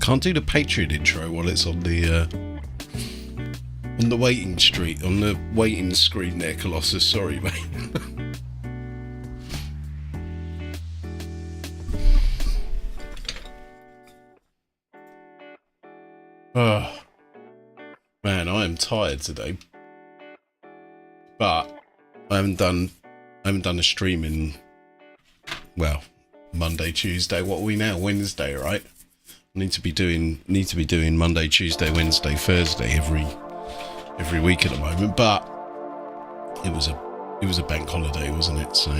Can't do the Patreon intro while it's on the waiting street, on the waiting screen there, Colossus. Sorry, mate. Oh, man, I am tired today. But I haven't done a stream in, well, Monday, Tuesday. What are we now? Wednesday, right? Need to be doing Monday, Tuesday, Wednesday, Thursday every week at the moment. But it was a bank holiday, wasn't it? So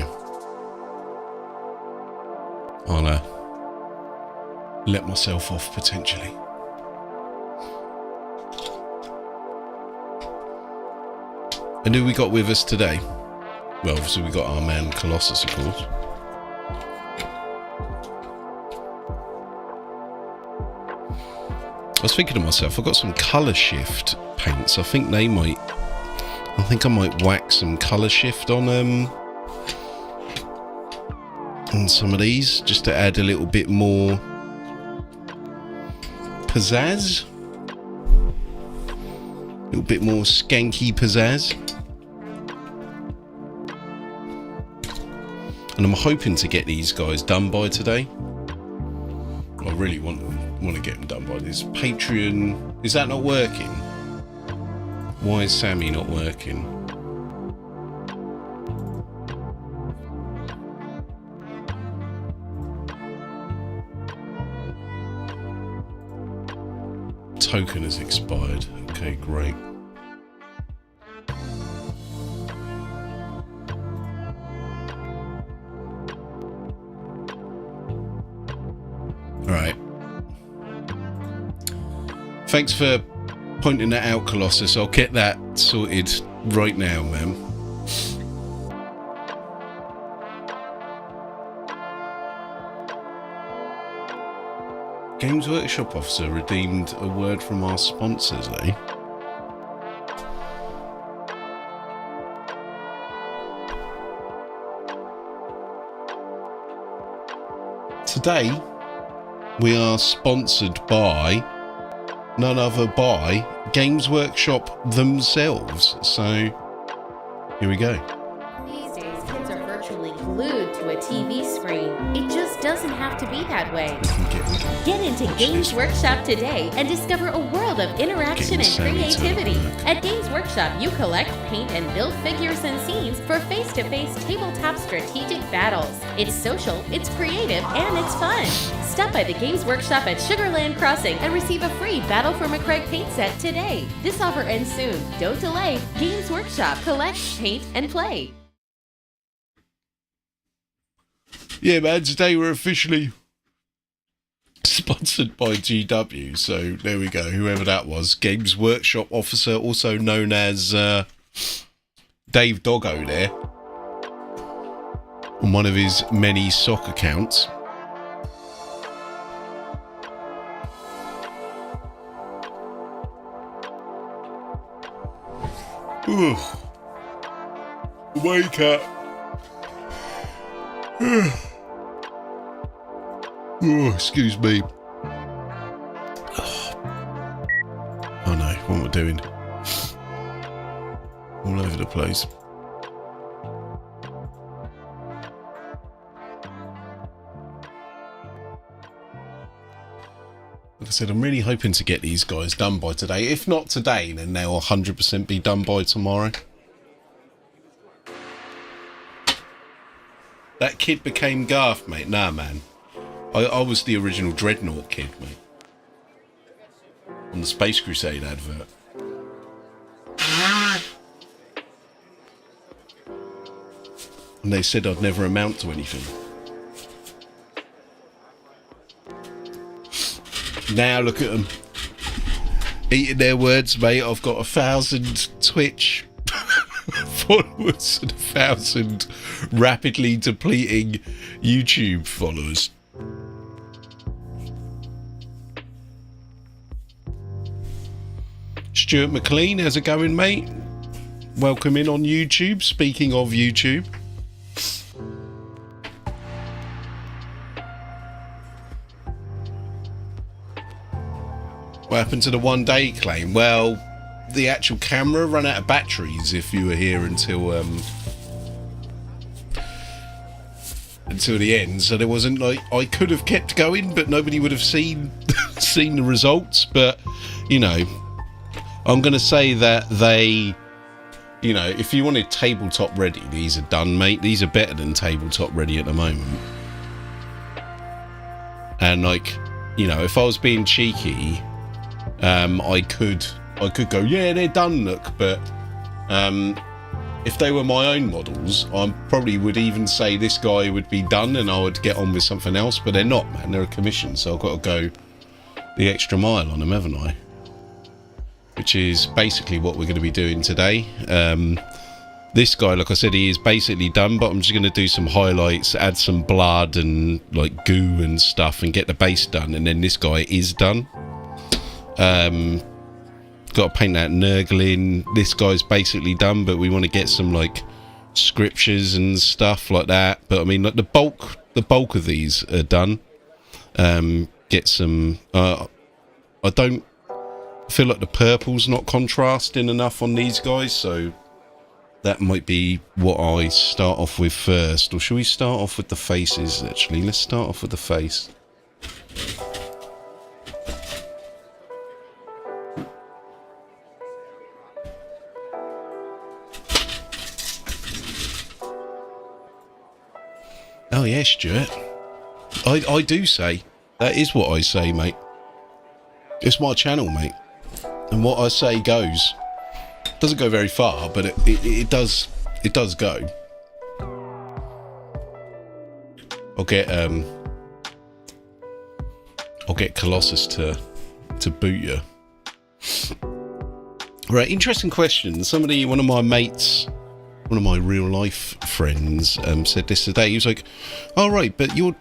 I'll let myself off potentially. And who we got with us today? Well, obviously we got our man Colossus, of course. I was thinking to myself, I've got some colour shift paints. I think I might wax some colour shift on some of these, just to add a little bit more pizzazz. A little bit more skanky pizzazz. And I'm hoping to get these guys done by today. I really want to get them done by this. Patreon, is that not working? Why is Sammy not working? Token has expired. Okay, great. Alright. Thanks for pointing that out, Colossus. I'll get that sorted right now, man. Games Workshop officer redeemed a word from our sponsors, eh? Today, we are sponsored by none other by Games Workshop themselves. So, here we go. These days, kids are virtually glued to a TV screen. It just doesn't have to be that way. Get into Games Workshop today and discover a world of interaction and creativity. At Games Workshop, you collect, paint, and build figures and scenes for face-to-face tabletop strategic battles. It's social, it's creative, and it's fun. Stop by the Games Workshop at Sugarland Crossing and receive a free Battle for McCraig paint set today. This offer ends soon. Don't delay. Games Workshop. Collect, paint, and play. Yeah, man, today we're officially sponsored by GW, so there we go, whoever that was. Games Workshop officer, also known as Dave Doggo there, on one of his many sock accounts. Ooh. Wake up. Oh, excuse me. Oh no, what am I doing? All over the place. Like I said, I'm really hoping to get these guys done by today. If not today, then they'll 100% be done by tomorrow. That kid became Garth, mate. Nah, man. I was the original Dreadnought kid, mate. On the Space Crusade advert. And they said I'd never amount to anything. Now look at them. Eating their words, mate. I've got 1,000 Twitch followers and 1,000 rapidly depleting YouTube followers. Stuart McLean, how's it going, mate? Welcome in on YouTube. Speaking of YouTube. What happened to the 1 day claim? Well, the actual camera ran out of batteries if you were here until the end, so there wasn't like, I could have kept going but nobody would have seen seen the results. But you know, I'm gonna say that they, you know, if you wanted tabletop ready, these are done, mate. These are better than tabletop ready at the moment. And like, you know, if I was being cheeky, I could go, yeah, they're done, look. But if they were my own models, I probably would even say this guy would be done and I would get on with something else. But they're not, man. They're a commission, so I've got to go the extra mile on them, haven't I? Which is basically what we're going to be doing today. This guy, like I said, he is basically done, but I'm just going to do some highlights, add some blood and like goo and stuff and get the base done, and then this guy is done. Got to paint that Nurgling. This guy's basically done, but we want to get some like scriptures and stuff like that. But I mean, like the bulk of these are done. Get some I don't feel like the purple's not contrasting enough on these guys, so that might be what I start off with first. Or should we start off with the faces, actually? Let's start off with the face. Oh yeah, Stuart. I do say. That is what I say, mate. It's my channel, mate. And what I say goes. Doesn't go very far, but it does go. I'll get Colossus to boot you. Right, interesting question. One of my mates, one of my real life friends, said this today. He was like, "Oh right, but you're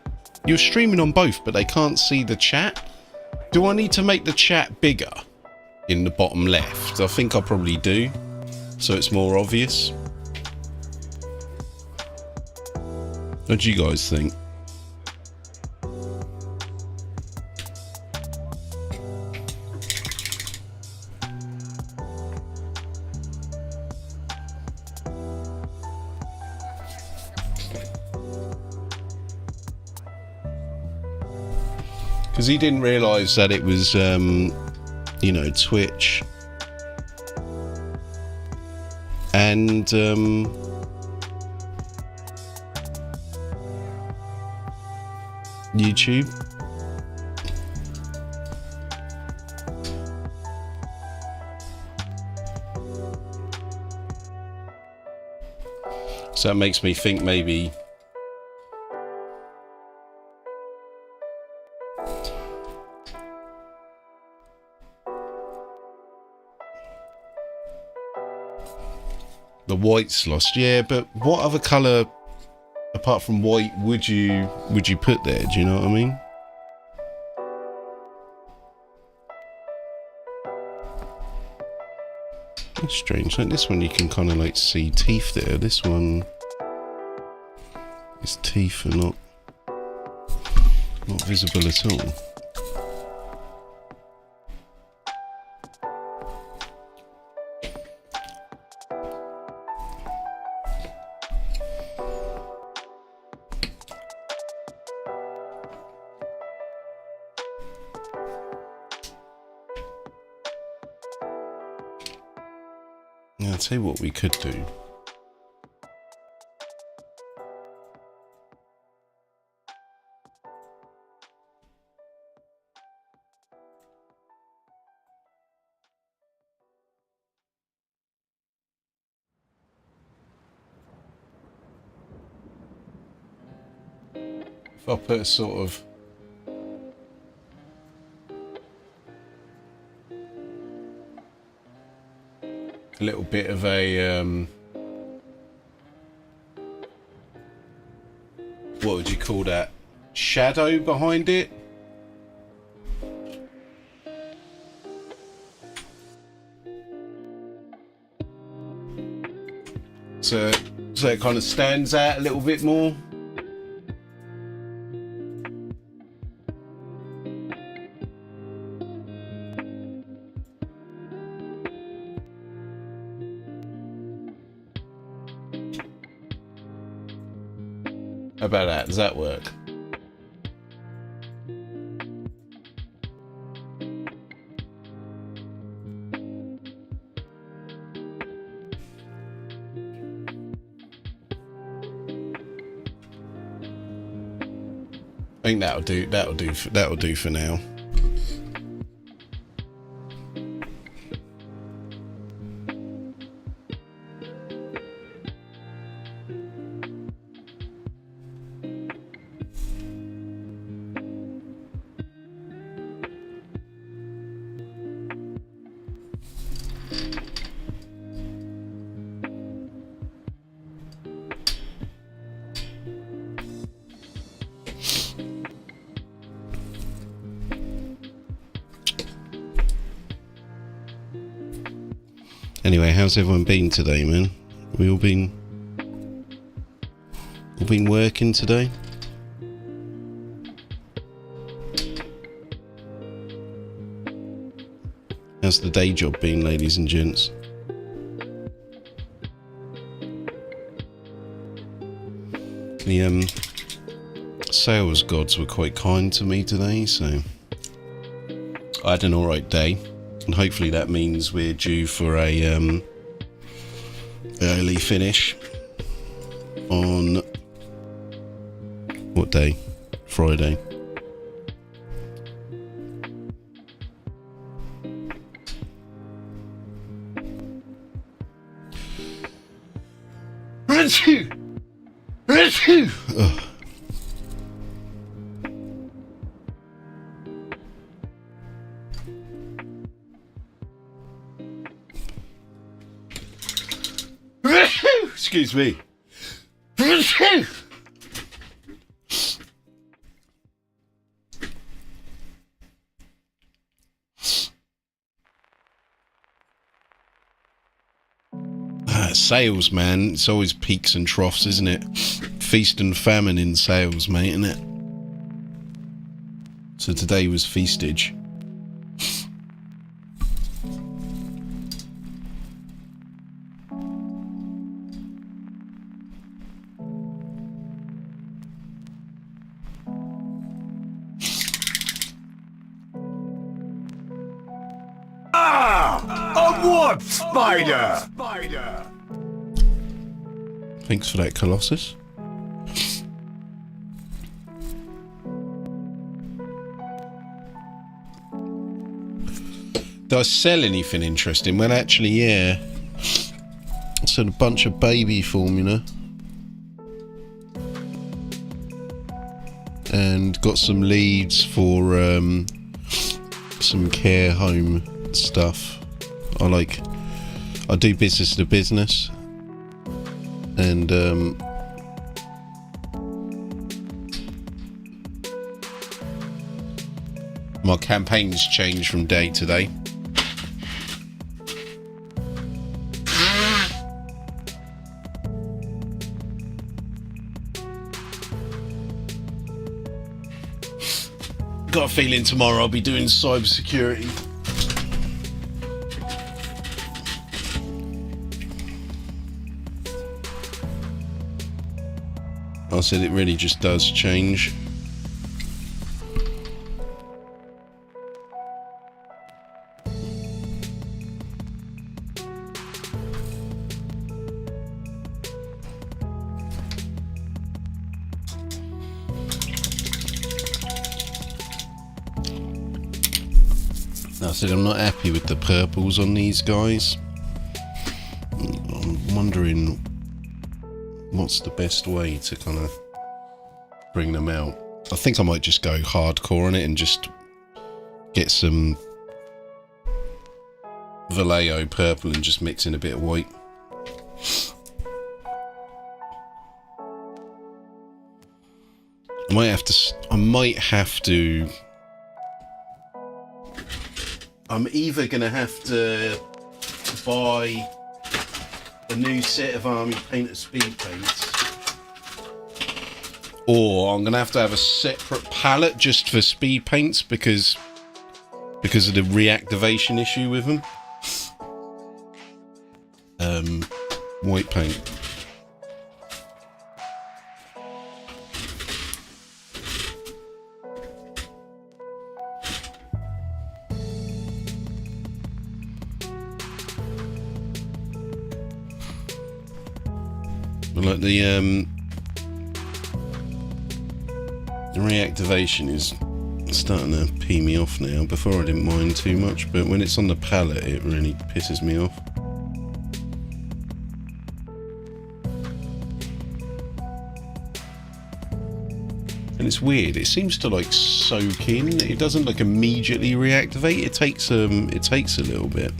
streaming on both, but they can't see the chat. Do I need to make the chat bigger in the bottom left?" I think I probably do, so it's more obvious. What do you guys think? Because he didn't realise that it was, you know, Twitch and YouTube. So that makes me think maybe the white's lost. Yeah, but what other colour apart from white would you put there? Do you know what I mean? That's strange. Like this one you can kind of like see teeth there. This one is teeth are not visible at all. I'll tell you what we could do. If I put a sort of a little bit of a what would you call that, shadow behind it, so it kind of stands out a little bit more. How about that? Does that work? I think that'll do. That'll do for now. Anyway, how's everyone been today, man? We all been working today? How's the day job been, ladies and gents? The sales gods were quite kind to me today, so I had an alright day. And hopefully that means we're due for a early finish on what day? Friday. Ugh. Excuse me. Sales, man. It's always peaks and troughs, isn't it? Feast and famine in sales, mate, isn't it? So today was feastage. A warp spider! Thanks for that, Colossus. Did I sell anything interesting? Well, actually, yeah. I sold a bunch of baby formula. And got some leads for some care home stuff. I do business to business. And my campaigns change from day to day. Got a feeling tomorrow I'll be doing cybersecurity. I said it really just does change. I said I'm not happy with the purples on these guys. I'm wondering what's the best way to kind of bring them out. I think I might just go hardcore on it and just get some Vallejo purple and just mix in a bit of white. I might have to I'm either gonna have to buy a new set of Army Painter speed paints, or I'm gonna have to have a separate palette just for speed paints because of the reactivation issue with them. White paint. But like the reactivation is starting to pee me off now. Before I didn't mind too much, but when it's on the palette it really pisses me off. And it's weird, it seems to like soak in. It doesn't like immediately reactivate. It takes a little bit.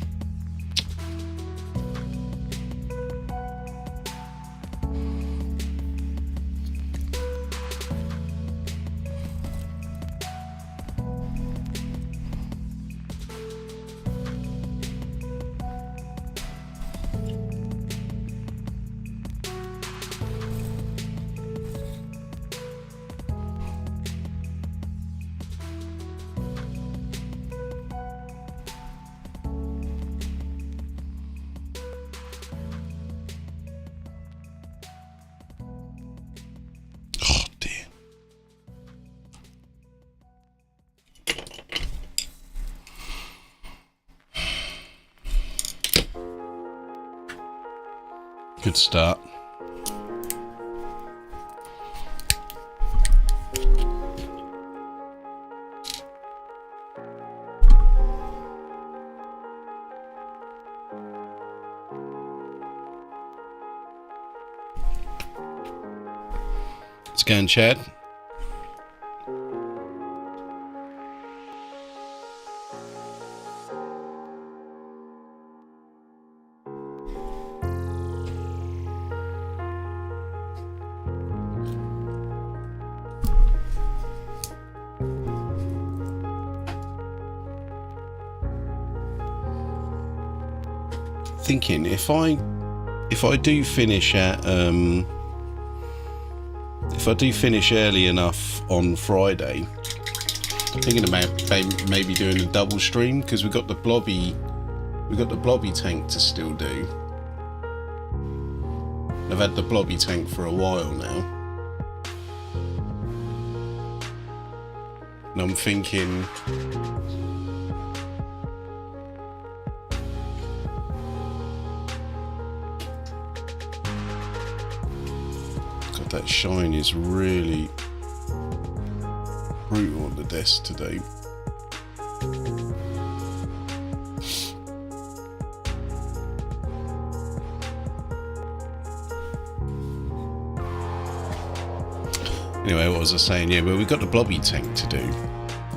Good start. It's going, Chad. Thinking if I do finish at if I do finish early enough on Friday, I'm thinking about maybe doing a double stream, because we've got the blobby tank to still do. I've had the blobby tank for a while now, and I'm thinking that shine is really brutal on the desk today. Anyway, what was I saying? Yeah, well, we've got the blobby tank to do,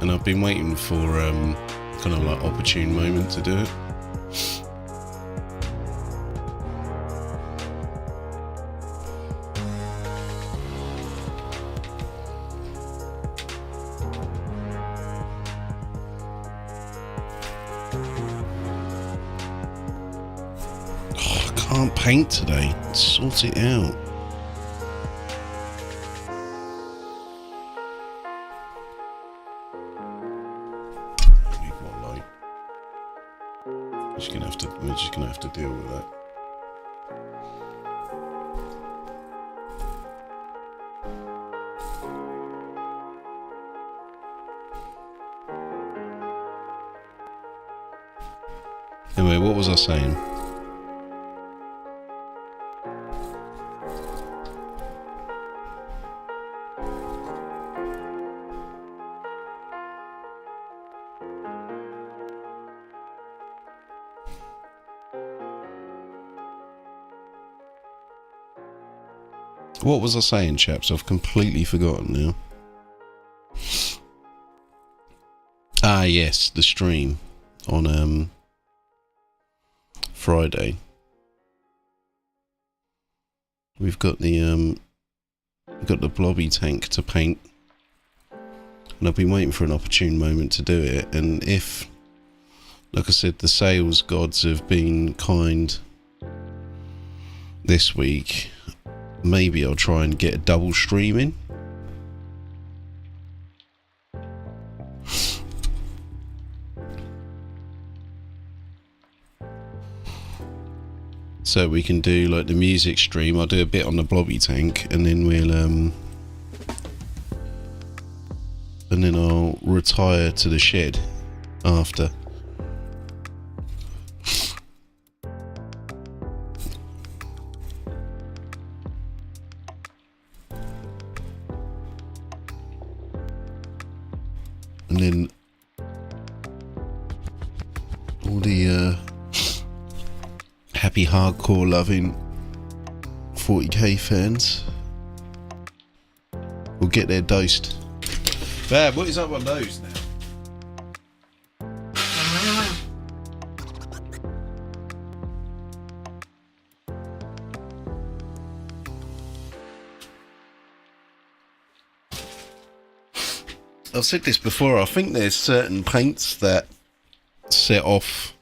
and I've been waiting for kind of like opportune moment to do it. Can't paint today. Sort it out. I need more light. We're just gonna have to deal with that. Anyway, what was I saying? What was I saying, chaps? I've completely forgotten now. Ah, yes, the stream on Friday. We've got the blobby tank to paint, and I've been waiting for an opportune moment to do it. And if, like I said, the sales gods have been kind this week, maybe I'll try and get a double stream in. So we can do like the music stream. I'll do a bit on the blobby tank, and then I'll retire to the shed after. And then all the happy hardcore loving 40k fans will get their dosed. Bab, what is up on those now? I've said this before, I think there's certain paints that set off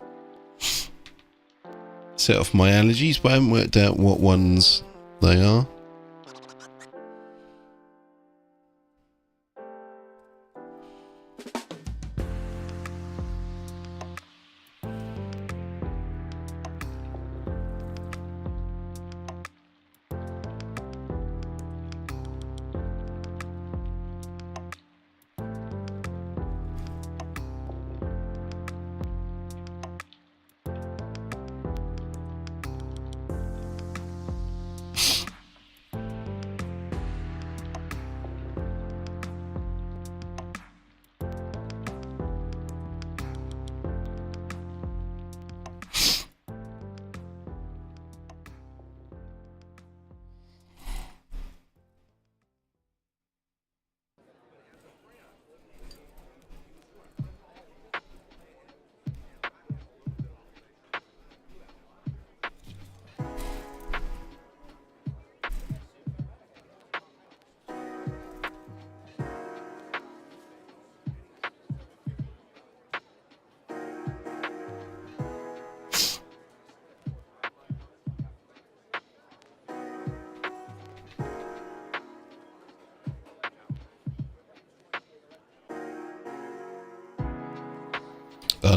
my allergies, but I haven't worked out what ones they are.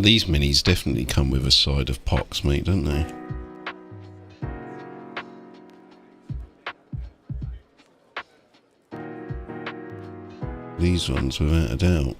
These minis definitely come with a side of pox, mate, don't they? These ones, without a doubt.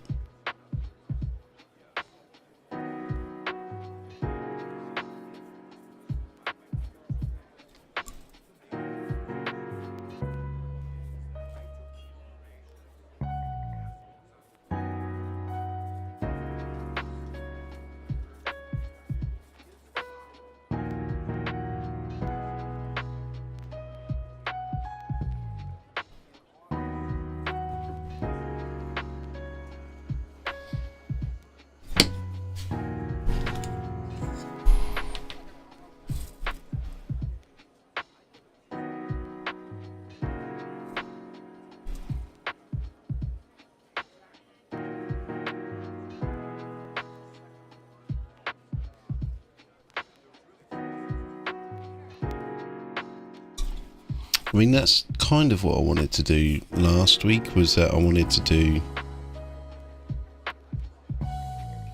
I mean, that's kind of what I wanted to do last week, was that I wanted to do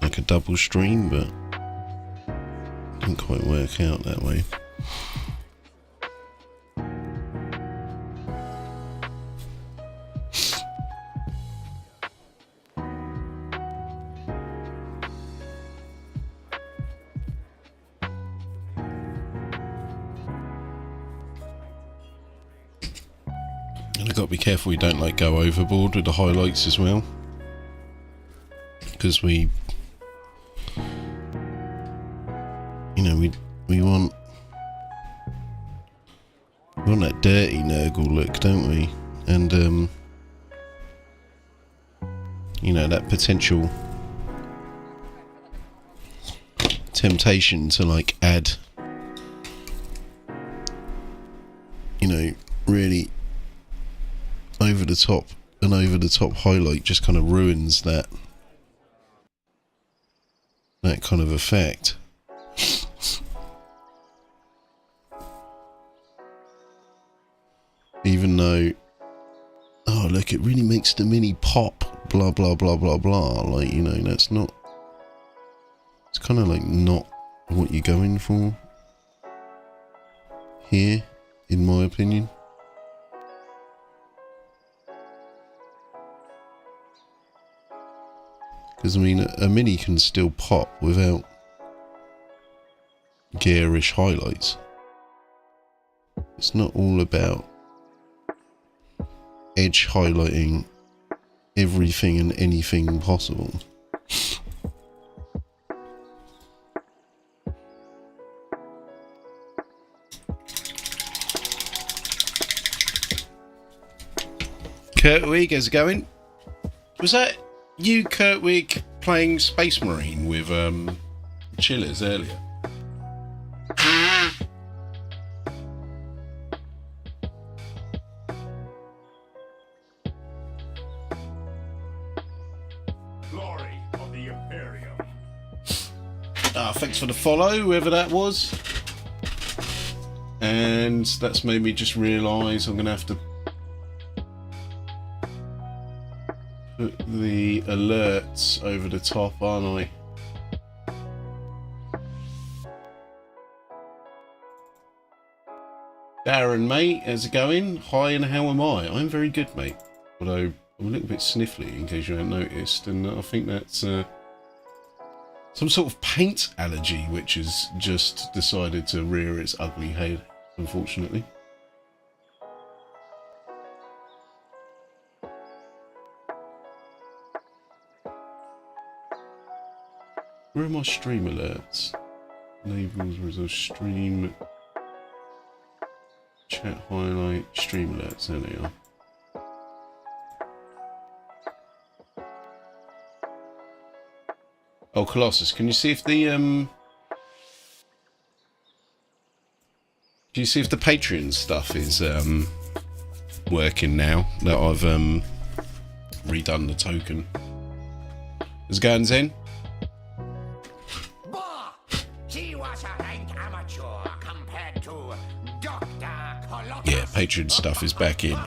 like a double stream, but it didn't quite work out that way. Be careful we don't like go overboard with the highlights as well, because we want that dirty Nurgle look, don't we? And that potential temptation to like add really over the top highlight just kind of ruins that kind of effect. Even though, oh look, it really makes the mini pop, blah blah blah blah blah, like, that's not, it's kind of like not what you're going for here, in my opinion. Because, I mean, a mini can still pop without garish highlights. It's not all about edge highlighting everything and anything possible. Kurtwig, how's it going? Was that you, Kurtwig, playing Space Marine with Chillers earlier? Glory of the Imperium. Thanks for the follow, whoever that was. And that's made me just realise I'm going to have to put the alerts over the top, aren't I? Darren, mate, how's it going? Hi, and how am I? I'm very good, mate. Although I'm a little bit sniffly, in case you haven't noticed, and I think that's some sort of paint allergy which has just decided to rear its ugly head, unfortunately. Where are my stream alerts? Labels, results, stream, chat highlight, stream alerts, there they are. Oh, Colossus, can you see if the do you see if the Patreon stuff is working now that I've redone the token? Is it going, Zen? He was a rank amateur compared to Dr. Colossus. Yeah, Patreon stuff is back in.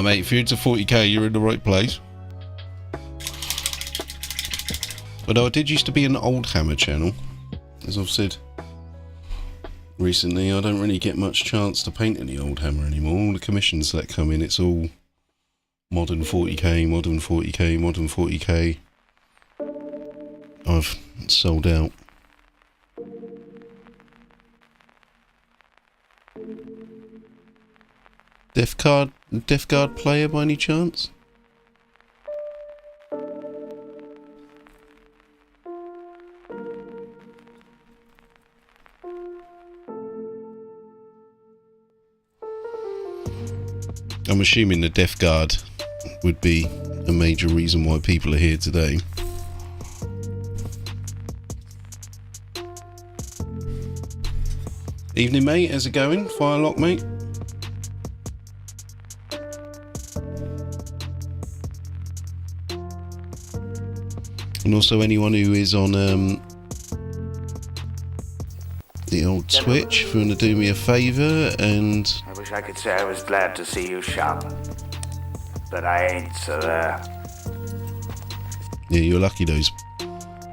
Mate, if you're into 40k, you're in the right place. Although I did used to be an old Hammer channel, as I've said recently, I don't really get much chance to paint any old Hammer anymore. All the commissions that come in, it's all modern 40k, modern 40k, modern 40k. I've sold out. Death Guard player by any chance? I'm assuming the Death Guard would be a major reason why people are here today. Evening, mate. How's it going? Firelock, mate. And also anyone who is on the old Twitch, if you want to do me a favour, and I wish I could say I was glad to see you shop, but I ain't, so yeah, you're lucky those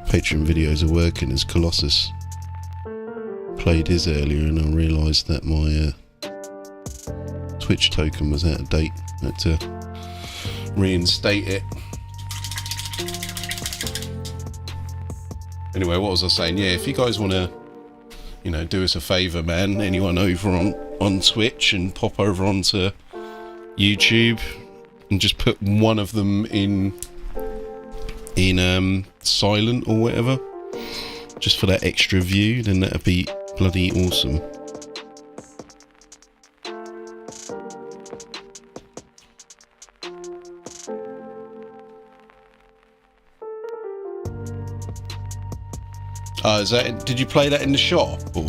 Patreon videos are working, as Colossus played his earlier and I realised that my Twitch token was out of date. I had to reinstate it. Anyway, what was I saying? Yeah, if you guys want to, you know, do us a favour, man, anyone over on Twitch, and pop over onto YouTube and just put one of them in silent or whatever, just for that extra view, then that'd be bloody awesome. Is that? Did you play that in the shop, or?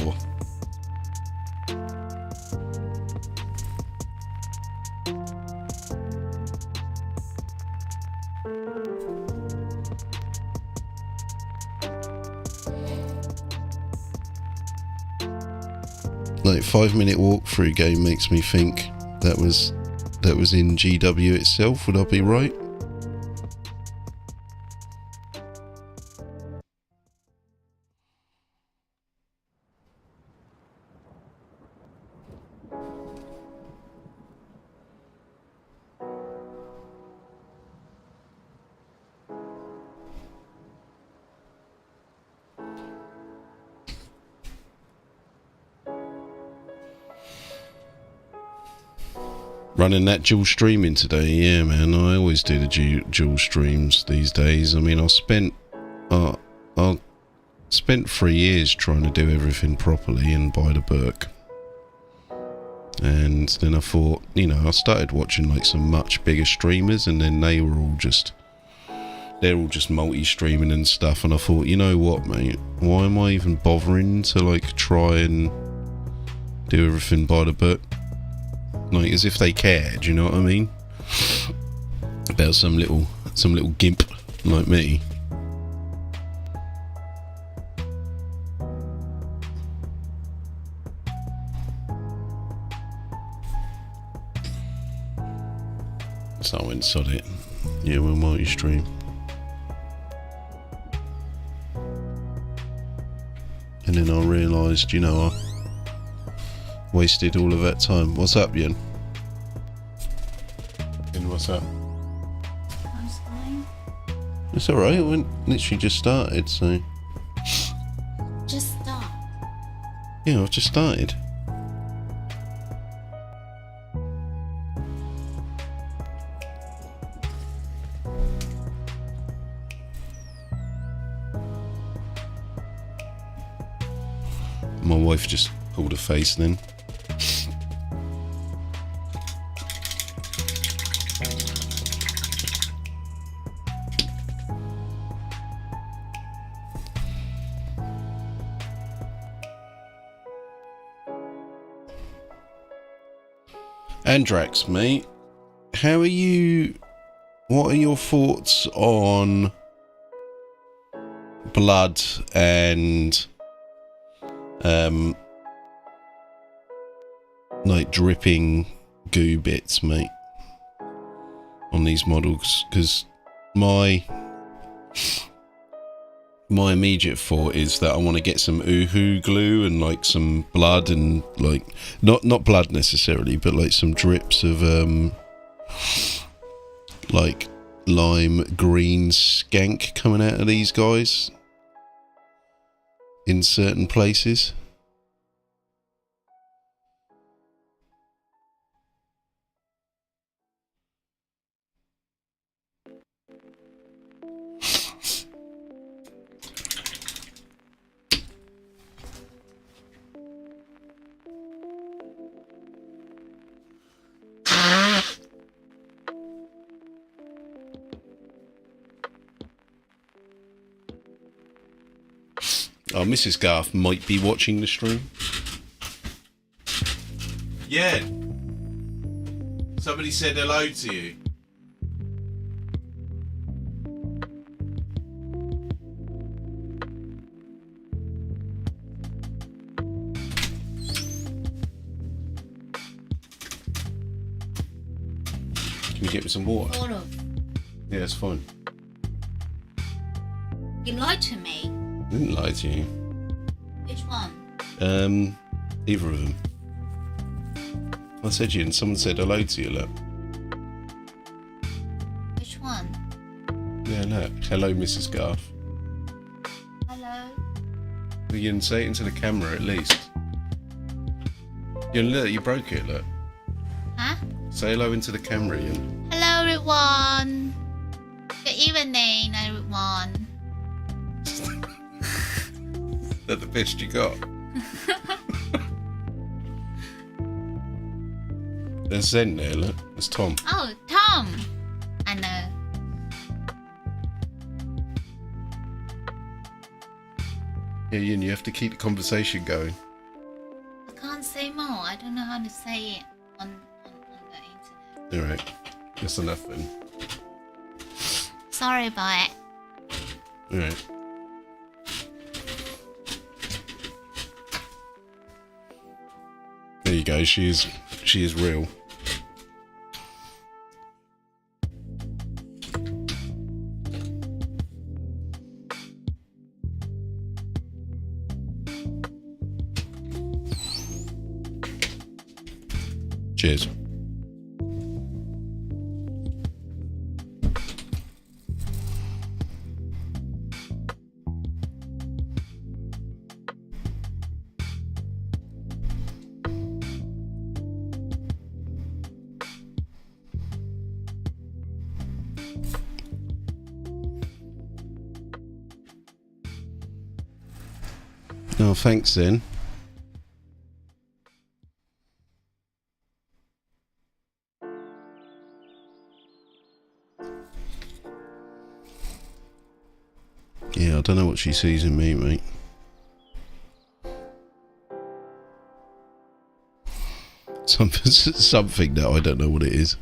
Like 5-minute walkthrough game makes me think that was in GW itself. Would I be right? Running that dual streaming today, yeah, man. I always do the dual streams these days. I mean, I spent 3 years trying to do everything properly and by the book, and then I thought, you know, I started watching like some much bigger streamers, and then they're all just multi-streaming and stuff, and I thought, you know what, mate, why am I even bothering to like try and do everything by the book? Like, as if they cared, you know what I mean? About some little gimp like me. So I went, sod it. Yeah, we'll multi-stream. And then I realised, you know, I wasted all of that time. What's up, Yen? Yen, what's up? I'm fine. It's alright, it literally just started, so... Just stop. Yeah, I've just started. My wife just pulled a face then. Andrax, mate, how are you? What are your thoughts on blood and like dripping goo bits, mate, on these models? Because my immediate thought is that I want to get some Uhu glue and like some blood and like not blood necessarily, but like some drips of like lime green skank coming out of these guys in certain places. Oh, Mrs. Garth might be watching the stream. Yeah. Somebody said hello to you. Can you get me some water? Sort of. Yeah, it's fine. You lied to me. I didn't lie to you. Which one? Either of them. I said you, and someone said hello to you, look. Which one? Yeah, look. Hello, Mrs. Garth. Hello? Well, you can say it into the camera at least. Yeah, look, you broke it, look. Huh? Say hello into the camera, Ian. Hello, everyone. Good evening, everyone. That the best you got. There's Zen there, look. There's Tom. Oh, Tom. I know. Yeah, Ian, you have to keep the conversation going. I can't say more. I don't know how to say it on the internet. Alright. That's enough then. Sorry about it. Alright. There you go, she is real. Cheers. No, thanks then. Yeah, I don't know what she sees in me, mate. Something that I don't know what it is.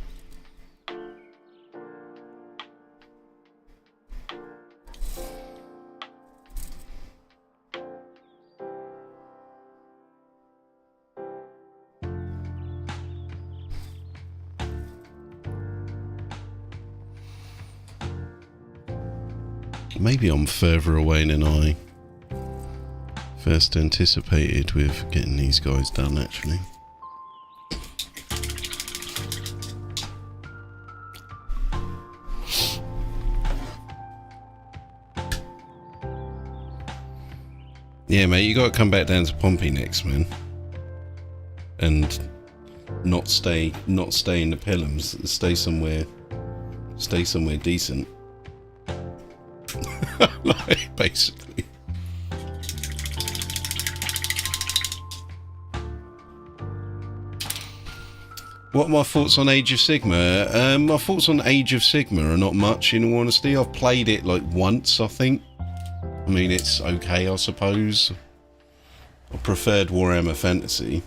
Maybe I'm further away than I first anticipated with getting these guys done, actually. Yeah, mate, you got to come back down to Pompey next, man, and not stay in the Pelhams. Stay somewhere decent. Like, basically. What are my thoughts on Age of Sigmar? My thoughts on Age of Sigmar are not much, in all honesty. I've played it like once, I think. I mean, it's okay, I suppose. I preferred Warhammer Fantasy.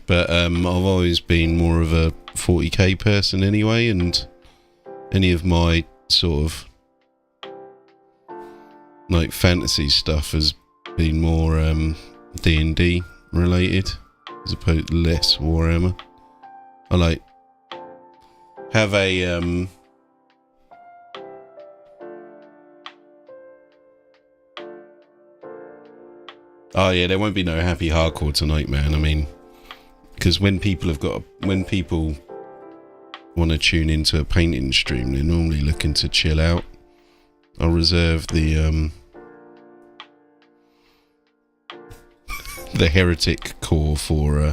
But I've always been more of a 40k person anyway, and any of my sort of like fantasy stuff has been more D&D related, as opposed to less Warhammer. I like have a oh yeah, there won't be no happy hardcore tonight, man. I mean, because when people want to tune into a painting stream, they're normally looking to chill out. I'll reserve the heretic core for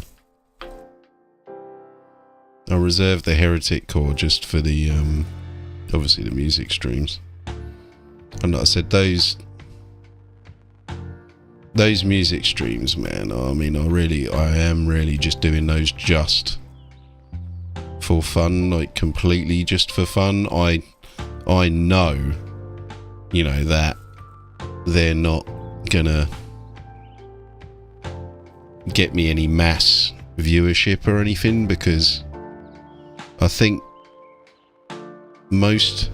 I'll reserve the heretic core just for the obviously the music streams. And like I said, those music streams, man, I mean, I am really just doing those just for fun, like completely just for fun. I know, you know, that they're not gonna get me any mass viewership or anything, because I think most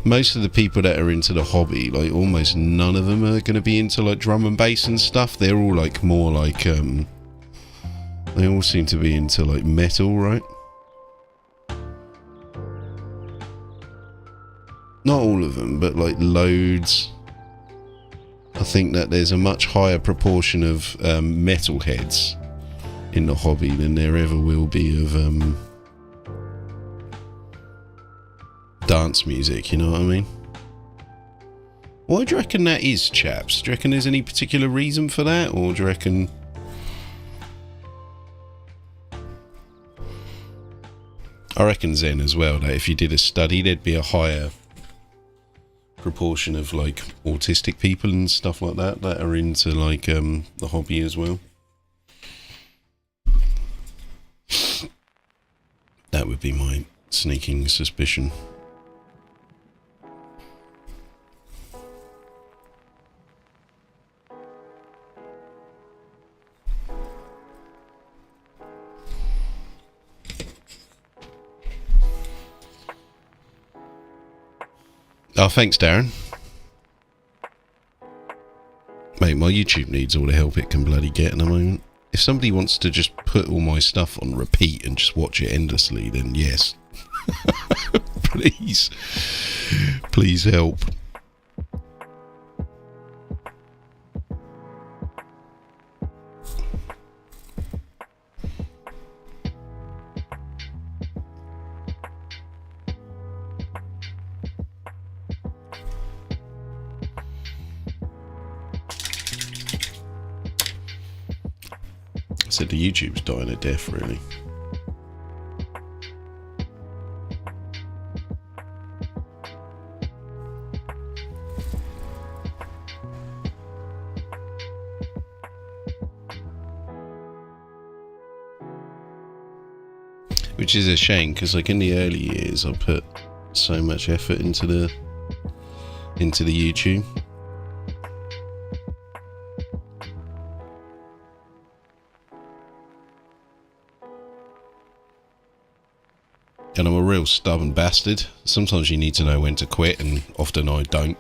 of the people that are into the hobby, like almost none of them are going to be into like drum and bass and stuff. They're all like more like they all seem to be into like metal, right? Not all of them, but like loads. I think that there's a much higher proportion of metalheads in the hobby than there ever will be of dance music, you know what I mean? Why do you reckon that is, chaps? Do you reckon there's any particular reason for that, or do you reckon... I reckon Zen as well, that if you did a study, there'd be a higher proportion of like autistic people and stuff like that that are into like the hobby as well. That would be my sneaking suspicion. Oh, thanks, Darren. Mate, my YouTube needs all the help it can bloody get in a moment. If somebody wants to just put all my stuff on repeat and just watch it endlessly, then yes. Please. Please help. I said the YouTube's dying a death, really. Which is a shame, because like in the early years I put so much effort into the YouTube. And I'm a real stubborn bastard. Sometimes you need to know when to quit, and often I don't.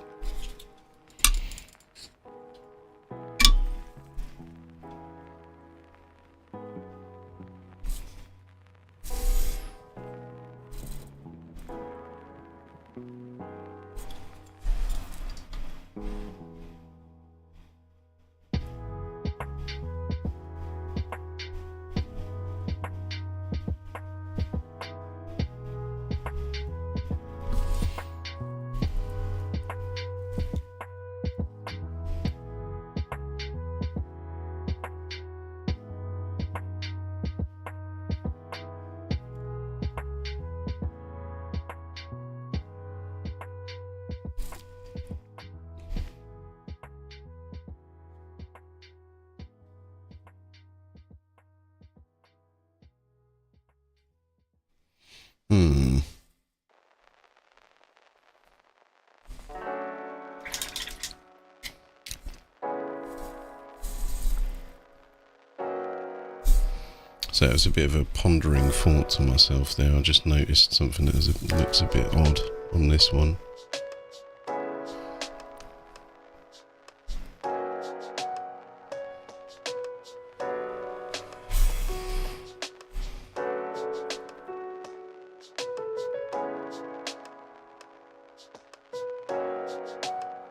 So it was a bit of a pondering thought to myself there. I just noticed something that looks a bit odd on this one.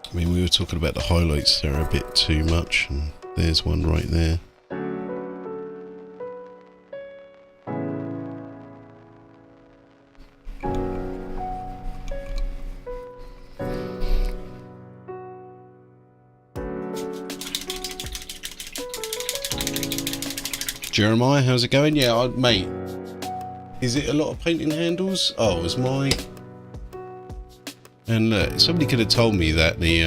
I mean, we were talking about the highlights there a bit too much, and there's one right there. Jeremiah, how's it going? Yeah, mate. Is it a lot of painting handles? Oh, it's my... And look, somebody could have told me that the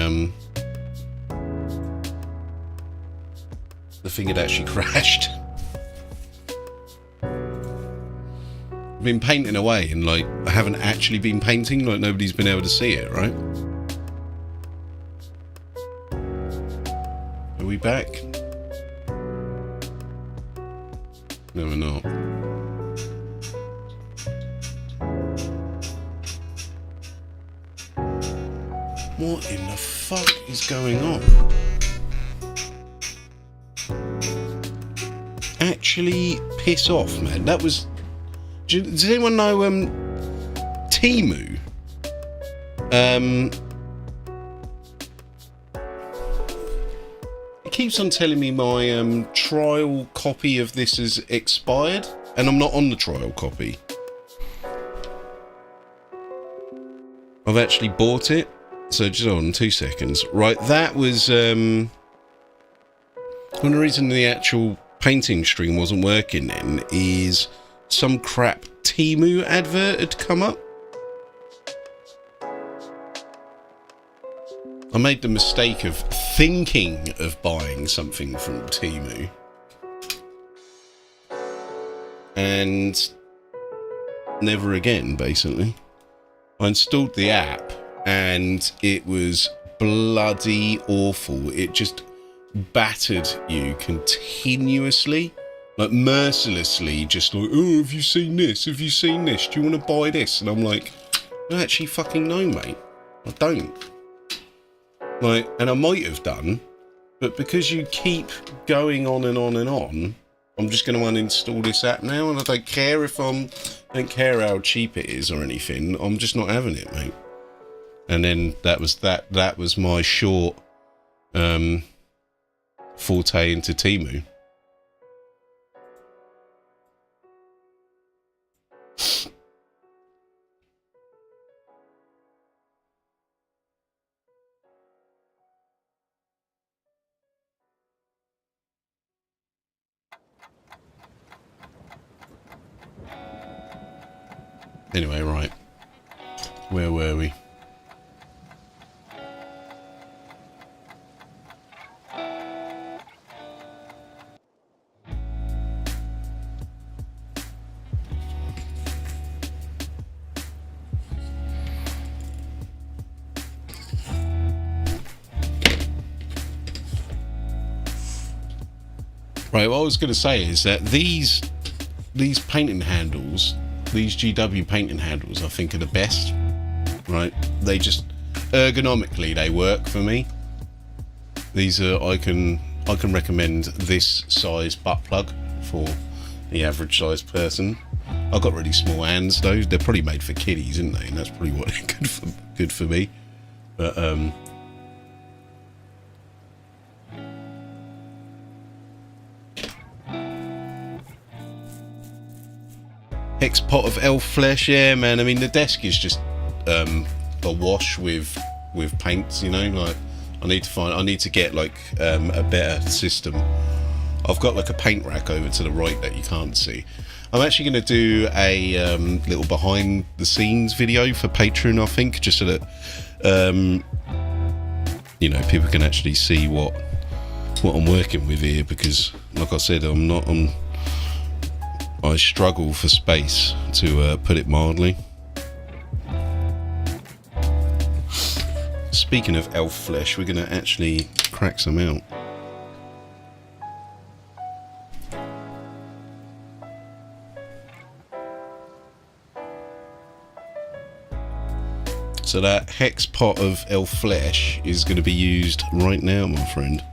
thing had actually crashed. I've been painting away and like I haven't actually been painting, like nobody's been able to see it, right? Are we back? No, we're not. What in the fuck is going on? Actually, piss off, man. That was... Does anyone know, Temu? It keeps on telling me my, trial copy of this is expired, and I'm not on the trial copy. I've actually bought it. So just hold on 2 seconds. Right, that was one of the reasons the actual painting stream wasn't working then is some crap Temu advert had come up. I made the mistake of thinking of buying something from Temu. And never again, basically. I installed the app and it was bloody awful. It just battered you continuously, like mercilessly, just like, oh, have you seen this? Have you seen this? Do you want to buy this? And I'm like, I don't actually fucking know, mate. I don't. Like, and I might have done, but because you keep going on and on and on, I'm just going to uninstall this app now, and I don't care if I don't care how cheap it is or anything. I'm just not having it, mate. And then that was my short forte into Temu. Anyway, right. Where were we? Right, what I was going to say is that these painting handles, these GW painting handles, I think are the best. Right, they just ergonomically they work for me. These are I can recommend this size butt plug for the average sized person. I've got really small hands though. They're probably made for kiddies, aren't they? And that's probably what good for me. But Hex pot of elf flesh, yeah, man. I mean, the desk is just awash with paints, you know. Like, I need to get like a better system. I've got like a paint rack over to the right that you can't see. I'm actually going to do a little behind the scenes video for Patreon, I think, just so that you know, people can actually see what I'm working with here, because like I said, I struggle for space, to put it mildly. Speaking of elf flesh, we're going to actually crack some out. So that hex pot of elf flesh is going to be used right now, my friend.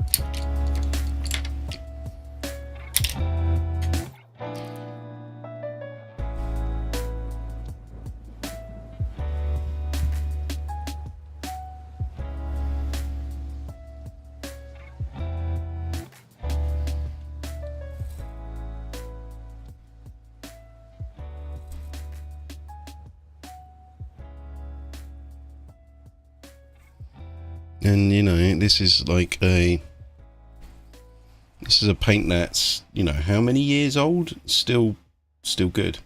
And you know, this is a paint that's, you know, how many years old? Still good.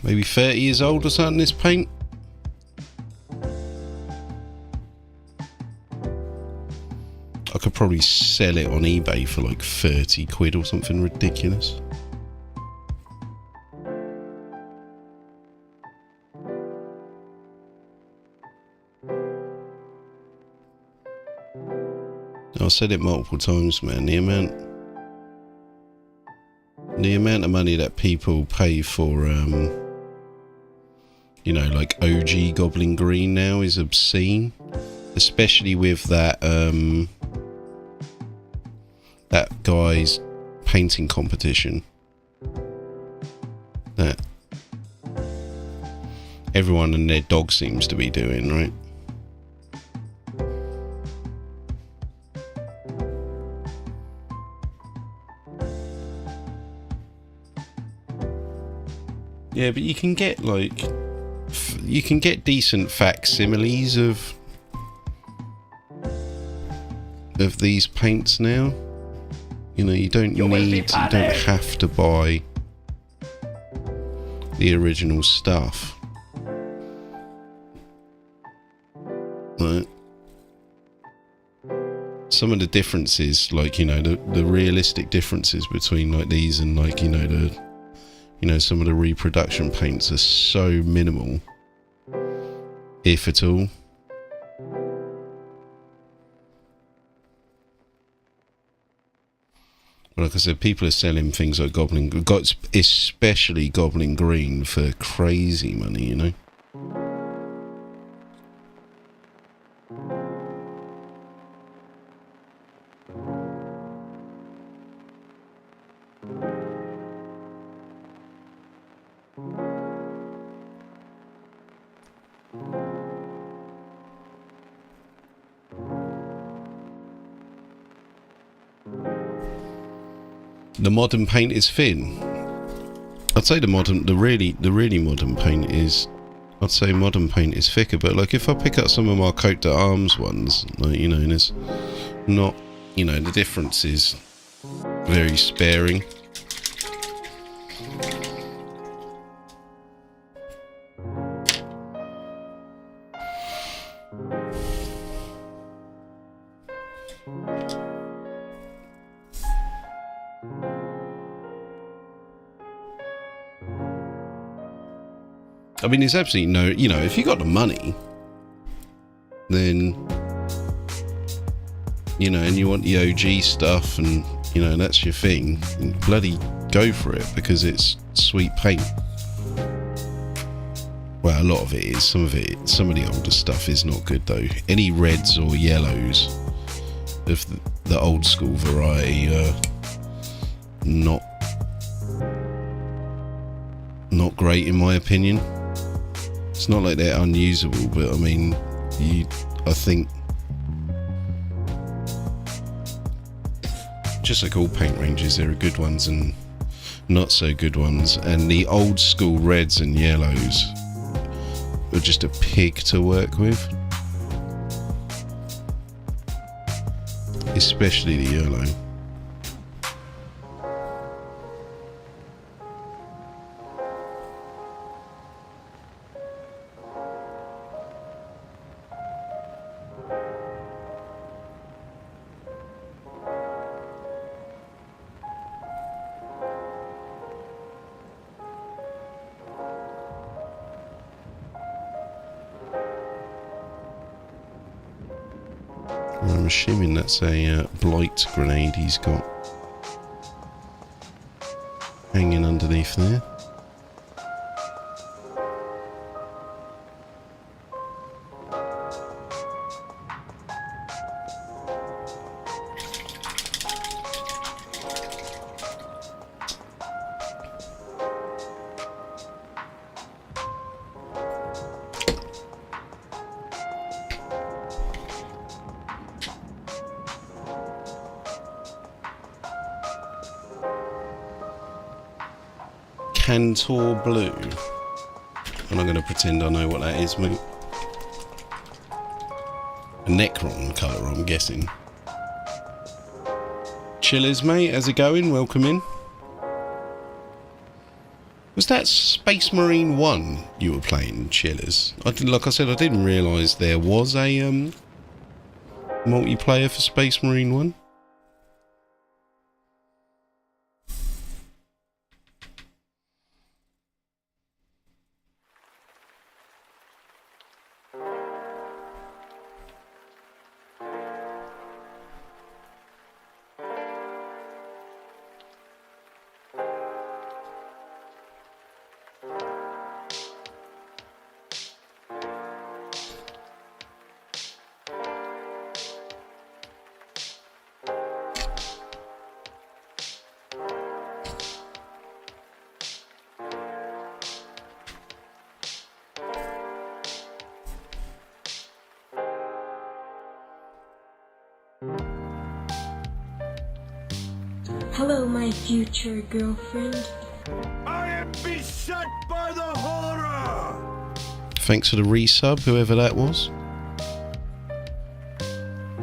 Maybe 30 years old or something, this paint. I could probably sell it on eBay for like 30 quid or something ridiculous. I've said it multiple times, man. The amount of money that people pay for you know, like OG Goblin Green now is obscene, especially with that that guy's painting competition that everyone and their dog seems to be doing, right? Yeah, but you can get like decent facsimiles of these paints now. You know, you don't have to buy the original stuff. Right. Some of the differences, like, you know, the realistic differences between like these and like, you know, some of the reproduction paints are so minimal, if at all. Like I said, people are selling things like especially Goblin Green for crazy money, you know. The modern paint is thin. I'd say the really modern paint is. I'd say modern paint is thicker. But like if I pick up some of my Coat d'Arms ones, like, you know, and it's not, you know, the difference is very sparing. I mean, there's absolutely no, you know, if you got the money, then, you know, and you want the OG stuff and, you know, that's your thing, bloody go for it, because it's sweet paint. Well, a lot of it is. Some of the older stuff is not good though. Any reds or yellows of the old school variety are not great in my opinion. It's not like they're unusable, but I mean, I think just like all paint ranges, there are good ones and not so good ones, and the old school reds and yellows are just a pig to work with, especially the yellow. I'm assuming that's a blight grenade he's got hanging underneath there. Cantor Blue. I'm not going to pretend I know what that is, mate. A Necron colour, I'm guessing. Chillers, mate, how's it going? Welcome in. Was that Space Marine 1 you were playing, Chillers? Like I said, I didn't realise there was a multiplayer for Space Marine 1. Hello, my future girlfriend. I am beset by the horror! Thanks for the resub, whoever that was.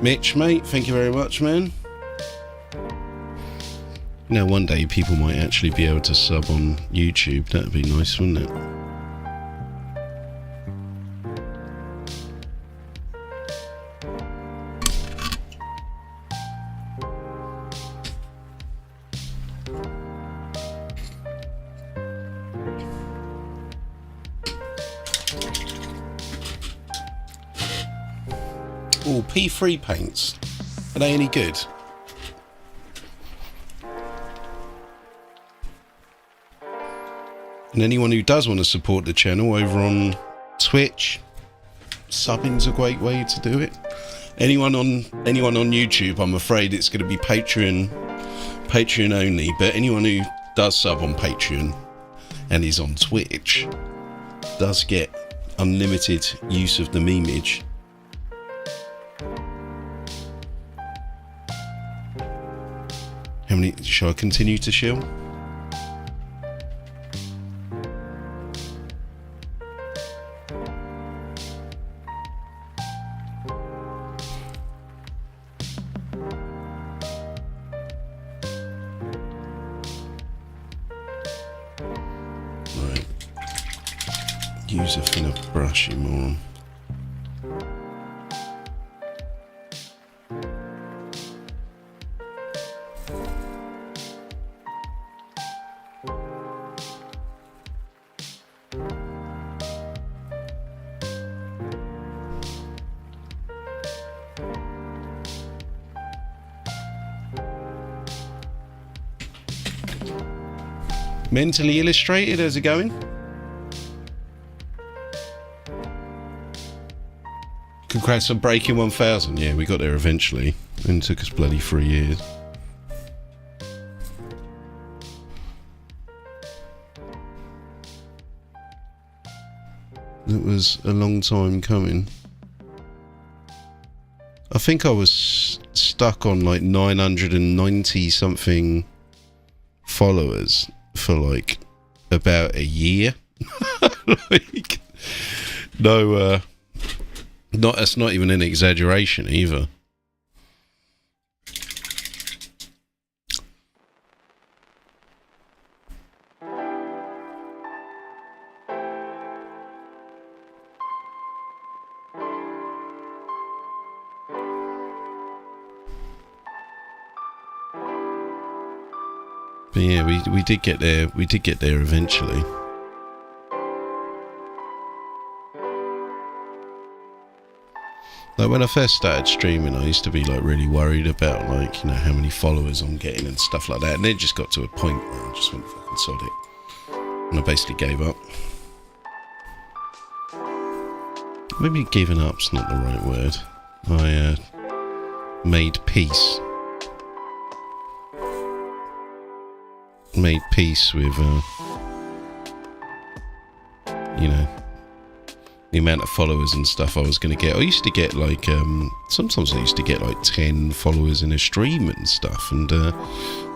Mitch, mate, thank you very much, man. You know, one day people might actually be able to sub on YouTube. That'd be nice, wouldn't it? Oh, P3 paints. Are they any good? And anyone who does want to support the channel over on Twitch, subbing's a great way to do it. Anyone on YouTube, I'm afraid it's going to be Patreon only. But anyone who does sub on Patreon and is on Twitch does get unlimited use of the memeage. How many? Shall I continue to shill? Use a thinner brush, you moron. Mentally Illustrated, how's it going? Congrats on breaking 1,000. Yeah, we got there eventually. And it took us bloody 3 years. It was a long time coming. I think I was stuck on like 990 something followers for like about a year. Like, no, that's not even an exaggeration either. But yeah, we did get there. We did get there eventually. Like when I first started streaming, I used to be like really worried about like, you know, how many followers I'm getting and stuff like that. And it just got to a point where I just went fucking sod it. And I basically gave up. Maybe giving up's not the right word. I made peace. Made peace with, you know, the amount of followers and stuff I was going to get. I used to get like, sometimes I used to get like 10 followers in a stream and stuff. And I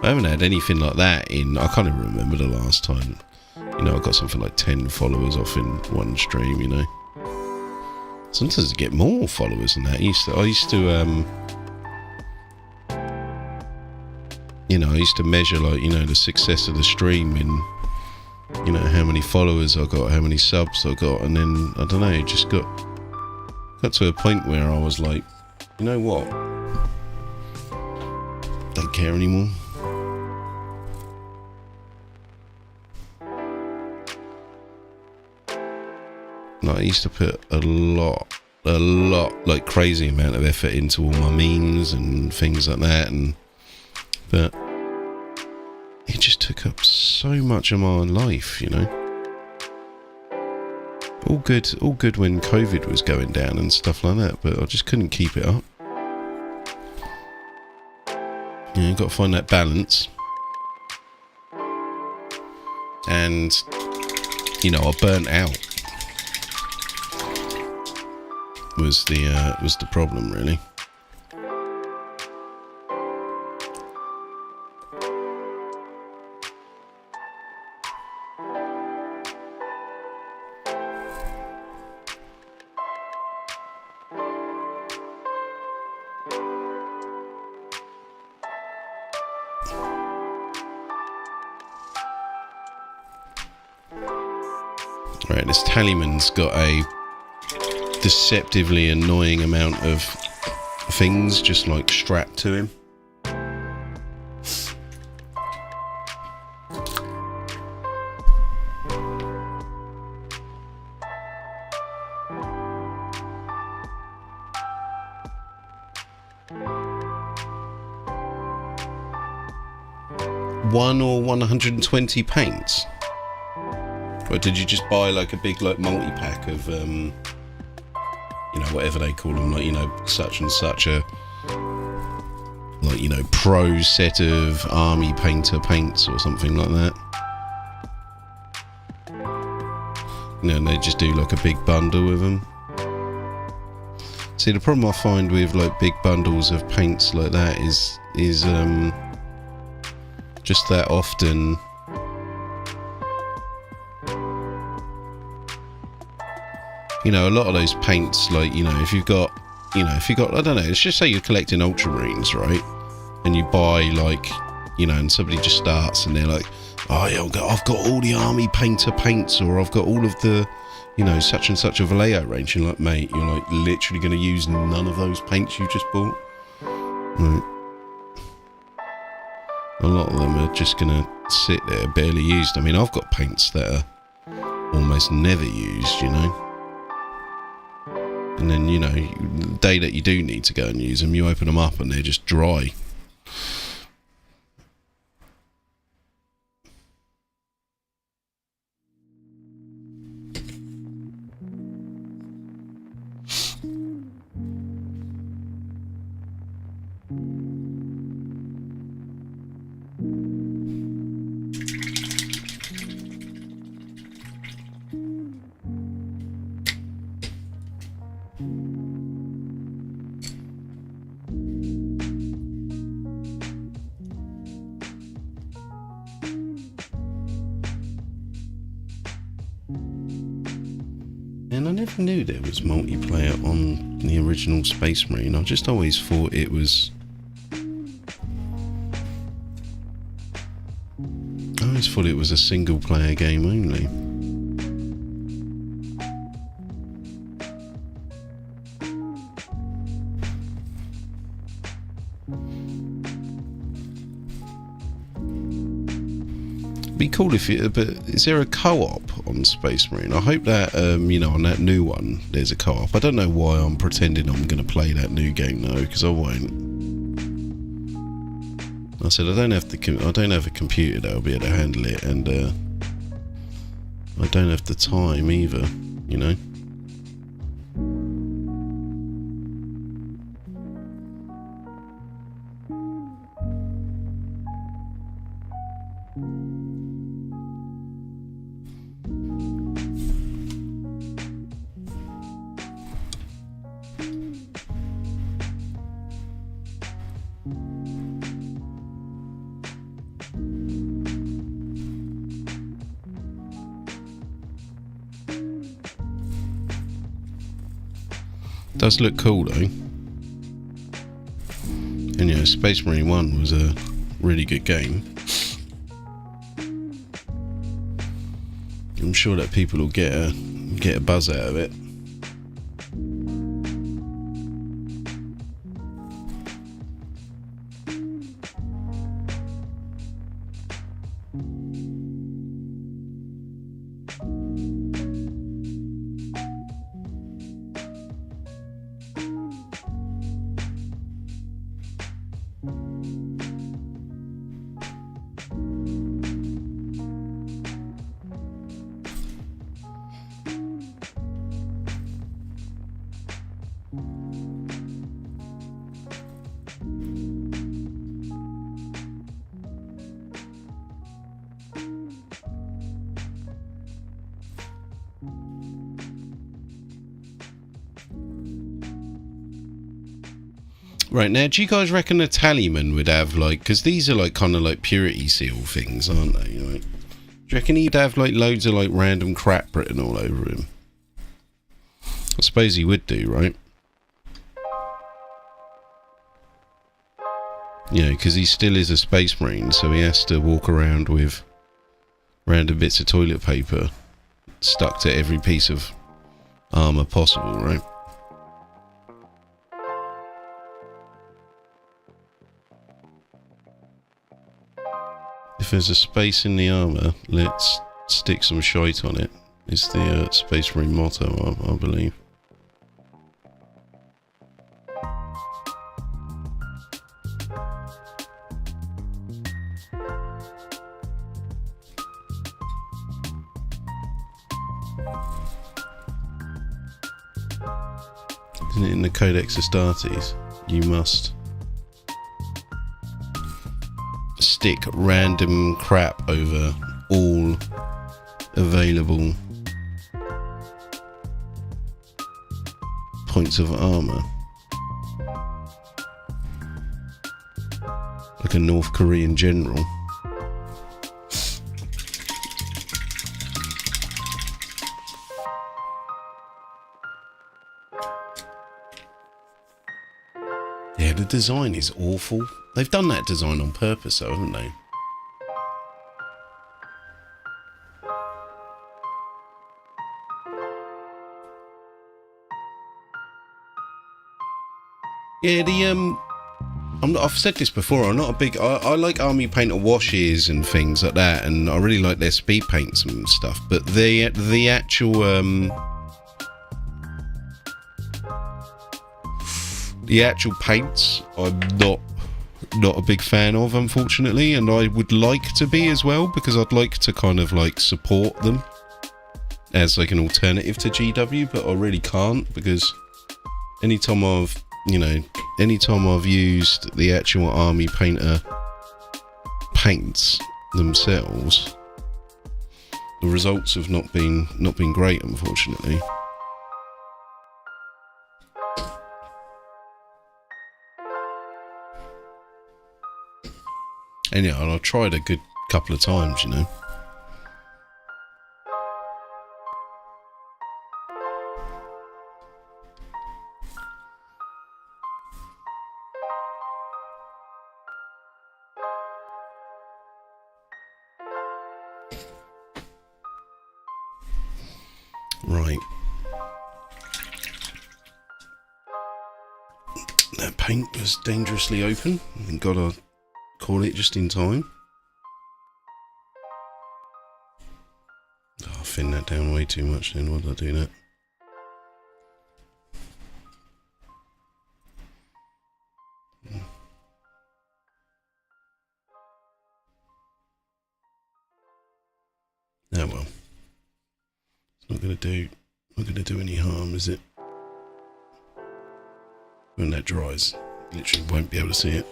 haven't had anything like that in, I can't even remember the last time. You know, I got something like 10 followers off in one stream, you know. Sometimes I get more followers than that. I used to you know, I used to measure like, you know, the success of the stream in, you know, how many followers I got, how many subs I got, and then I don't know, it just got to a point where I was like, you know what? Don't care anymore. Like, I used to put a lot, like crazy amount of effort into all my memes and things like that, but it just took up so much of my life, you know. All good when COVID was going down and stuff like that, but I just couldn't keep it up. You know, you've got to find that balance. And, you know, I burnt out. Was the problem, really. Right, this tallyman's got a deceptively annoying amount of things just like strapped to him. One or 120 paints. Or did you just buy like a big like multi-pack of you know, whatever they call them, like, you know, such and such a, like, you know, pro set of army painter paints or something like that? You know, and they just do like a big bundle with them. See, the problem I find with like big bundles of paints like that is just that often you know, a lot of those paints, like, you know, if you've got, I don't know, let's just say you're collecting ultramarines, right? And you buy, like, you know, and somebody just starts and they're like, oh, yeah, I've got all the army painter paints, or I've got all of the, you know, such and such a Vallejo range. You're like, mate, you're like literally going to use none of those paints you just bought. Right. A lot of them are just going to sit there barely used. I mean, I've got paints that are almost never used, you know. And then, you know, the day that you do need to go and use them, you open them up and they're just dry. And I never knew there was multiplayer on the original Space Marine. I just always thought it was... I always thought it was a single player game only. Be cool if you, but is there a co-op on Space Marine? I hope that you know, on that new one there's a co-op. I don't know why I'm pretending I'm going to play that new game though, because I won't. I said I don't have a computer that'll be able to handle it, and I don't have the time either, you know. Does look cool though. And yeah, Space Marine 1 was a really good game. I'm sure that people will get a buzz out of it. Right, now, do you guys reckon a tallyman would have, like, because these are, like, kind of like purity seal things, aren't they? Like, do you reckon he'd have, like, loads of, like, random crap written all over him? I suppose he would do, right? You know, because he still is a Space Marine, so he has to walk around with random bits of toilet paper stuck to every piece of armour possible, right? If there's a space in the armour, let's stick some shite on it. It's the Space Marine motto, I believe. Isn't it in the Codex Astartes? You must stick random crap over all available points of armor. Like a North Korean general. Yeah, the design is awful. They've done that design on purpose though, haven't they? Yeah, I've said this before, I'm not a big... I like army painter washes and things like that, and I really like their speed paints and stuff, but the actual... the actual paints, I'm not a big fan of, unfortunately, and I would like to be as well, because I'd like to kind of like support them as like an alternative to GW, but I really can't, because anytime I've used the actual army painter paints themselves, the results have not been great, unfortunately. And yeah, I've tried a good couple of times, you know. Right. That paint was dangerously open. Gotta call it just in time. Oh, I thinned that down way too much then. Why did I do that? Oh well. It's not gonna do any harm, is it? When that dries, you literally won't be able to see it.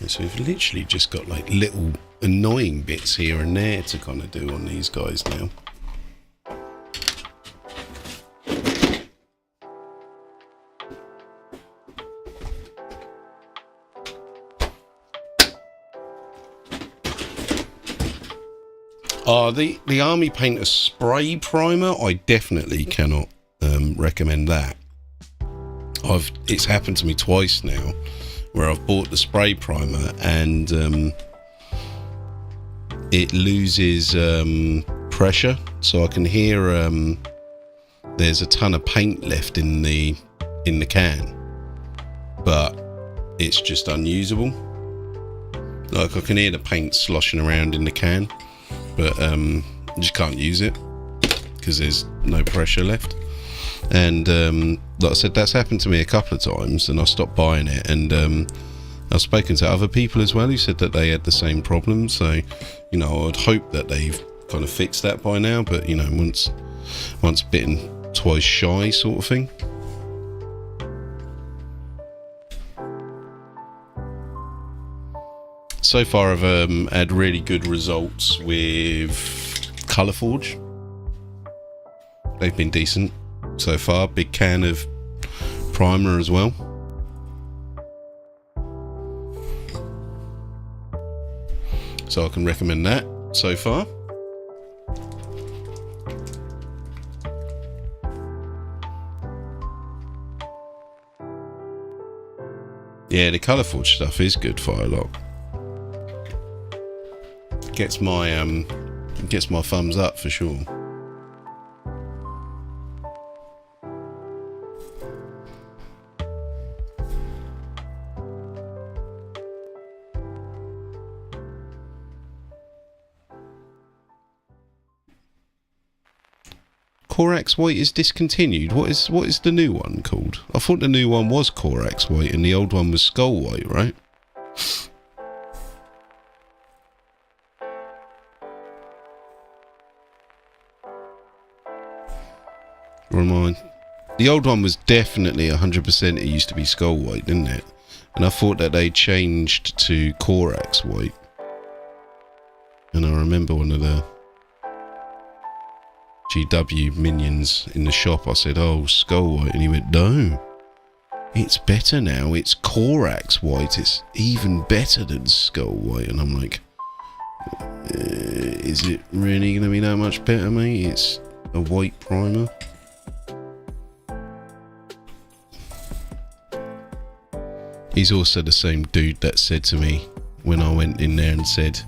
So we've literally just got like little annoying bits here and there to kind of do on these guys now. The Army Painter spray primer, I definitely cannot recommend that. It's happened to me twice now, where I've bought the spray primer and it loses pressure, so I can hear there's a ton of paint left in the can, but it's just unusable. Like I can hear the paint sloshing around in the can, but I just can't use it because there's no pressure left. And like I said, that's happened to me a couple of times, and I stopped buying it. And I've spoken to other people as well who said that they had the same problem. So, you know, I'd hope that they've kind of fixed that by now. But you know, once bitten, twice shy, sort of thing. So far, I've had really good results with Colourforge. They've been decent so far. Big can of primer as well. So I can recommend that so far. Yeah, the Colourforge stuff is good for a lot. Gets my thumbs up for sure. Corax White is discontinued. What is the new one called? I thought the new one was Corax White and the old one was Skull White, right? Remind. The old one was definitely 100%. It used to be Skull White, didn't it? And I thought that they changed to Corax White. And I remember one of the GW minions in the shop, I said, oh, Skull White. And he went, no, it's better now. It's Corax White. It's even better than Skull White. And I'm like, is it really going to be that much better, mate? It's a white primer. He's also the same dude that said to me when I went in there and said,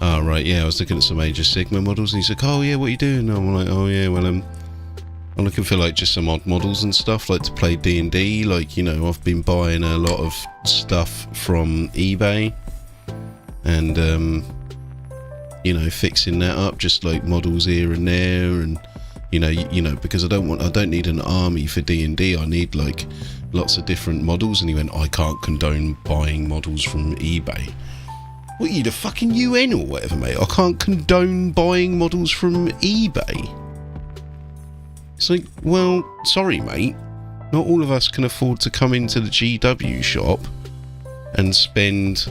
oh, right, yeah, I was looking at some Age of Sigmar models. And he's like, oh, yeah, what are you doing? And I'm like, oh, yeah, well, I'm looking for, like, just some odd models and stuff, like, to play D&D. Like, you know, I've been buying a lot of stuff from eBay and, you know, fixing that up, just, like, models here and there. And, you know, because I don't need an army for D&D. I need, like, lots of different models. And he went, I can't condone buying models from eBay. What are you, the fucking UN or whatever, mate? I can't condone buying models from eBay. It's like, well, sorry, mate. Not all of us can afford to come into the GW shop and spend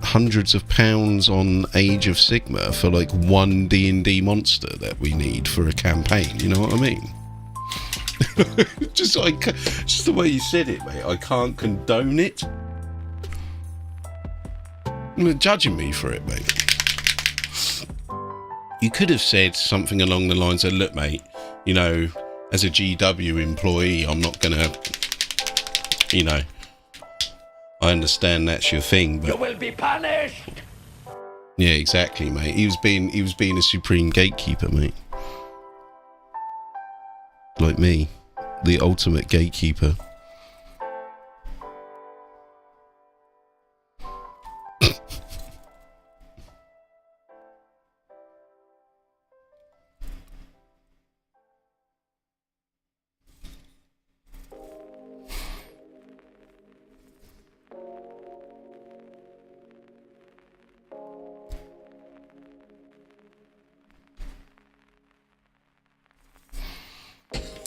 hundreds of pounds on Age of Sigmar for like one D&D monster that we need for a campaign. You know what I mean? just the way you said it, mate. I can't condone it. You're judging me for it, mate. You could have said something along the lines of, look, mate, you know, as a GW employee, I'm not gonna, you know, I understand that's your thing, but you will be punished. Yeah, exactly, mate. He was being a supreme gatekeeper, mate. Like me, the ultimate gatekeeper.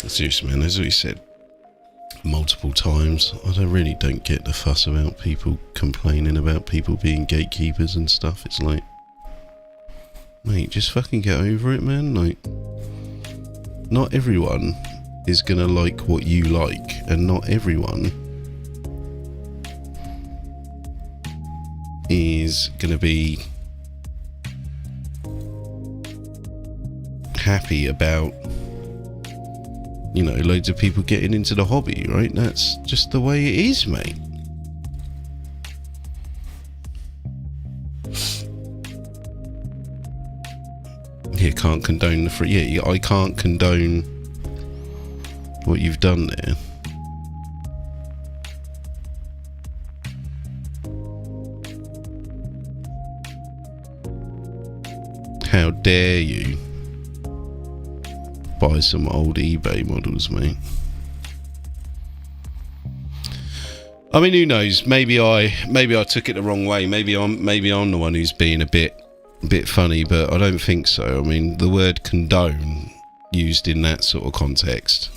Seriously, man, as we said multiple times, I really don't get the fuss about people complaining about people being gatekeepers and stuff. It's like, mate, just fucking get over it, man. Like, not everyone is gonna like what you like, and not everyone is gonna be happy about, you know, loads of people getting into the hobby, right? That's just the way it is, mate. Yeah, can't condone the free. Yeah, I can't condone what you've done there. How dare you buy some old eBay models, mate? I mean, who knows? Maybe I took it the wrong way. Maybe I'm the one who's being a bit funny, but I don't think so. I mean, the word condone used in that sort of context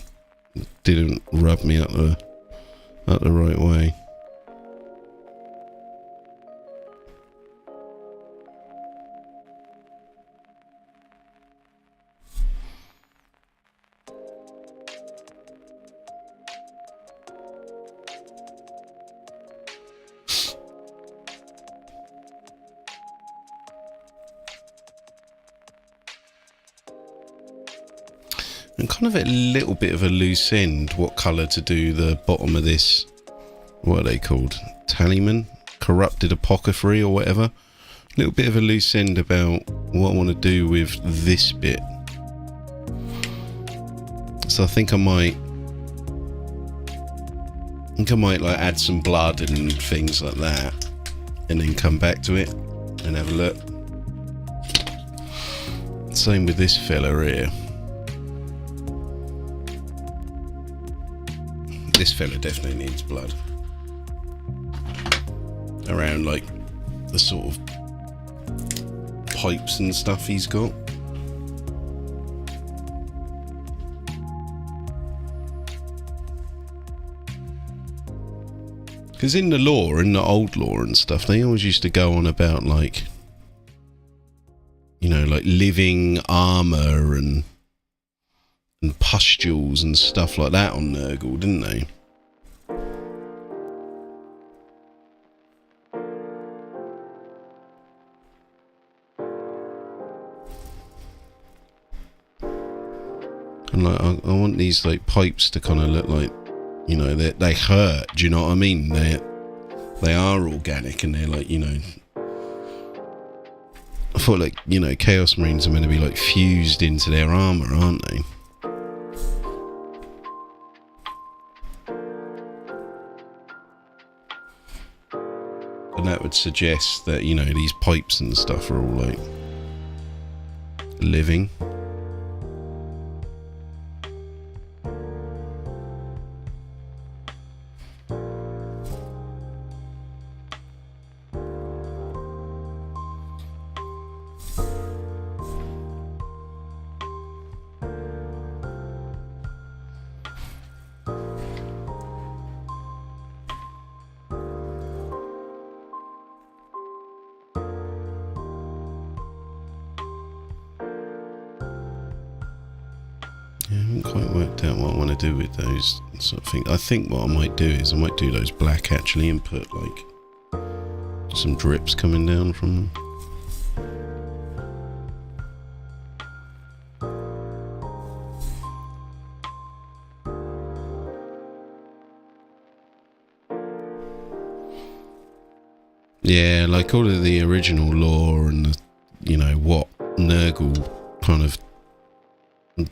didn't rub me up the right way. And kind of a little bit of a loose end what colour to do the bottom of this, what are they called? Tallyman? Corrupted Apothecary or whatever. A little bit of a loose end about what I want to do with this bit. So I think I might like add some blood and things like that, and then come back to it and have a look. Same with this fella here. this fella definitely needs blood. Around like the sort of pipes and stuff he's got. Because in the lore, in the old lore and stuff, they always used to go on about like, you know, like living armor and pustules and stuff like that on Nurgle, didn't they? And like, I want these like pipes to kind of look like, you know, they hurt. Do you know what I mean? They are organic and they're like, you know. I thought like, you know, Chaos Marines are meant to be like fused into their armor, aren't they? And that would suggest that, you know, these pipes and stuff are all like living. I haven't quite worked out what I want to do with those sort of things. I think what I might do is I might do those black actually and put like some drips coming down from them. Yeah, like all of the original lore and the, you know, what Nurgle kind of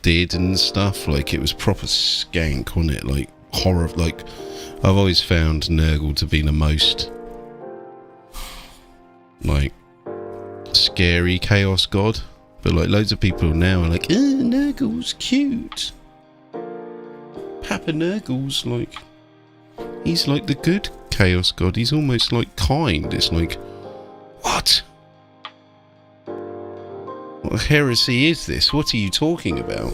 did and stuff, like it was proper skank, wasn't it? Like horror. Like I've always found Nurgle to be the most like scary chaos god, but like loads of people now are like, Nurgle's cute. Papa Nurgle's like, he's like the good chaos god. He's almost like kind. It's like, what? What heresy is this? What are you talking about?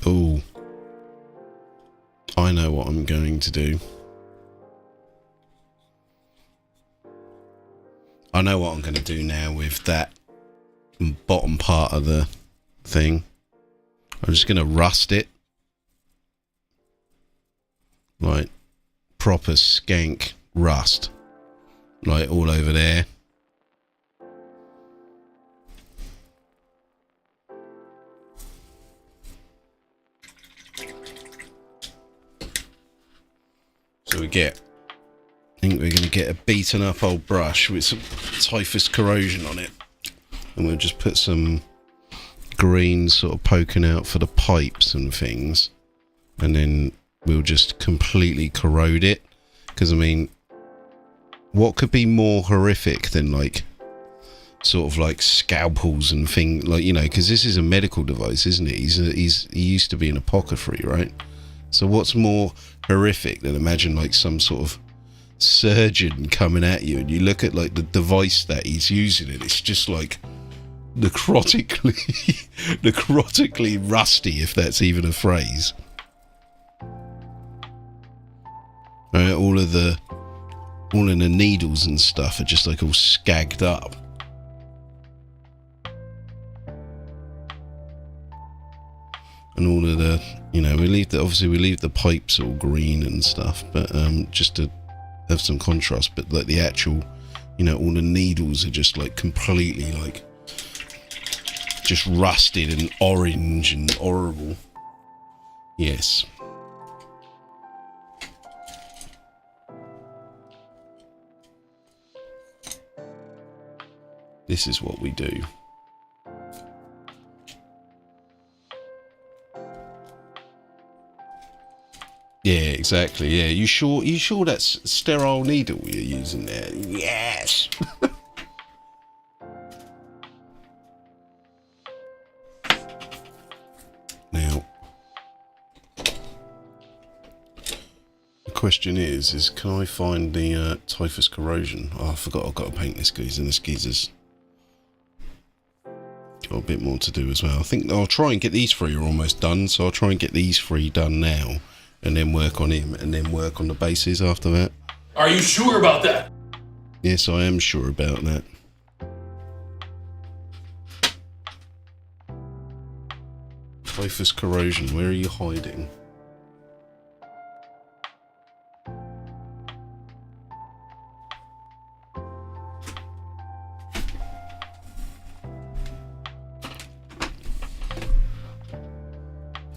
Oh, I know what I'm going to do. I know what I'm going to do now with that bottom part of the thing. I'm just going to rust it. Like, proper skank rust. Like, all over there. So we get, I think we're going to get a beaten up old brush with some typhus corrosion on it, and we'll just put some green sort of poking out for the pipes and things, and then we'll just completely corrode it. Because I mean, what could be more horrific than like sort of like scalpels and things, like, you know, because this is a medical device, isn't it? He used to be an apothecary, right? So what's more horrific than imagine like some sort of surgeon coming at you, and you look at like the device that he's using, and it's just like necrotically rusty, if that's even a phrase. Right, all of the needles and stuff are just like all scagged up. And all of the, you know, we leave the pipes all green and stuff, but just to have some contrast. But like the actual, you know, all the needles are just like completely like just rusted and orange and horrible. Yes. This is what we do. Yeah, exactly. Yeah, you sure that's sterile needle you're using there? Yes. Now, the question is can I find the typhus corrosion? Oh, I forgot I've got to paint this geezer, and this geezer's got a bit more to do as well. I think I'll try and get these 3 are almost done, so I'll try and get these 3 done now, and then work on him, and then work on the bases after that. Are you sure about that? Yes, I am sure about that. Typhus corrosion, where are you hiding?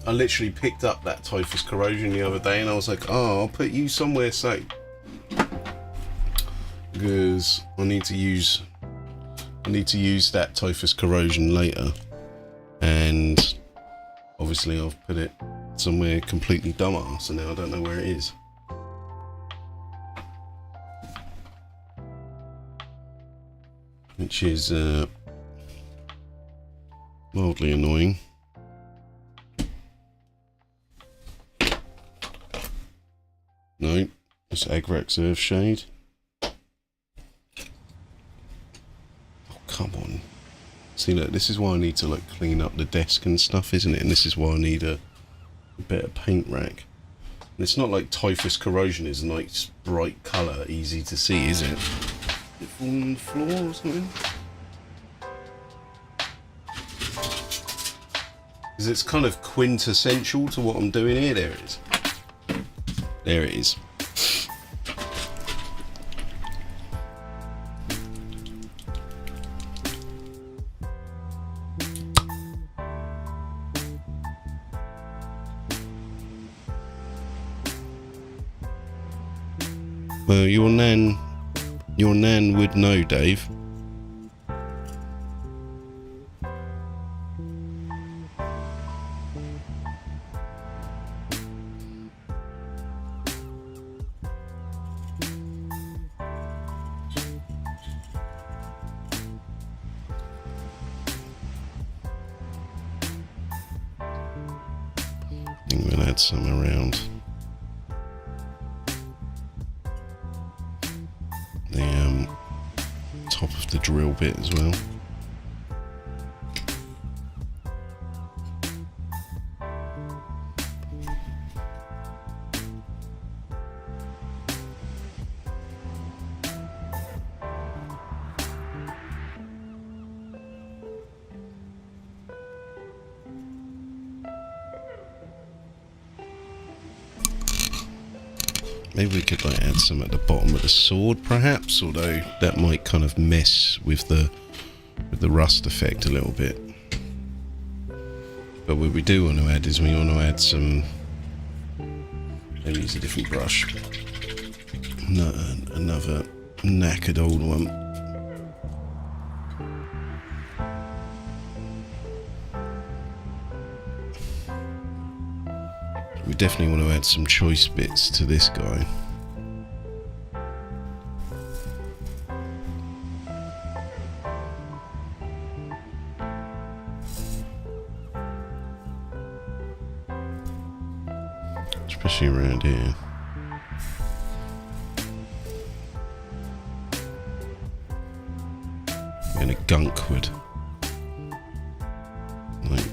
I literally picked up that typhus corrosion the other day, and I was like, oh, I'll put you somewhere safe, because I need to use that typhus corrosion later, and obviously I've put it somewhere completely dumbass, and now I don't know where it is. Which is mildly annoying. No, it's Agrax Earthshade. Oh, come on. See, look, this is why I need to like clean up the desk and stuff, isn't it? And this is why I need a better paint rack. And it's not like typhus corrosion is a nice bright colour, easy to see, is it? Is it falling on the floor or something? Because it's kind of quintessential to what I'm doing here. There it is. There it is. Well, your nan would know, Dave. I'm gonna add some around the top of the drill bit as well. Maybe we could like add some at the bottom of the sword, perhaps, although that might kind of mess with the rust effect a little bit. But what we do want to add is we want to add some. Maybe use a different brush. No, another knackered old one. We definitely want to add some choice bits to this guy. especially around here. In a gunkwood. Like,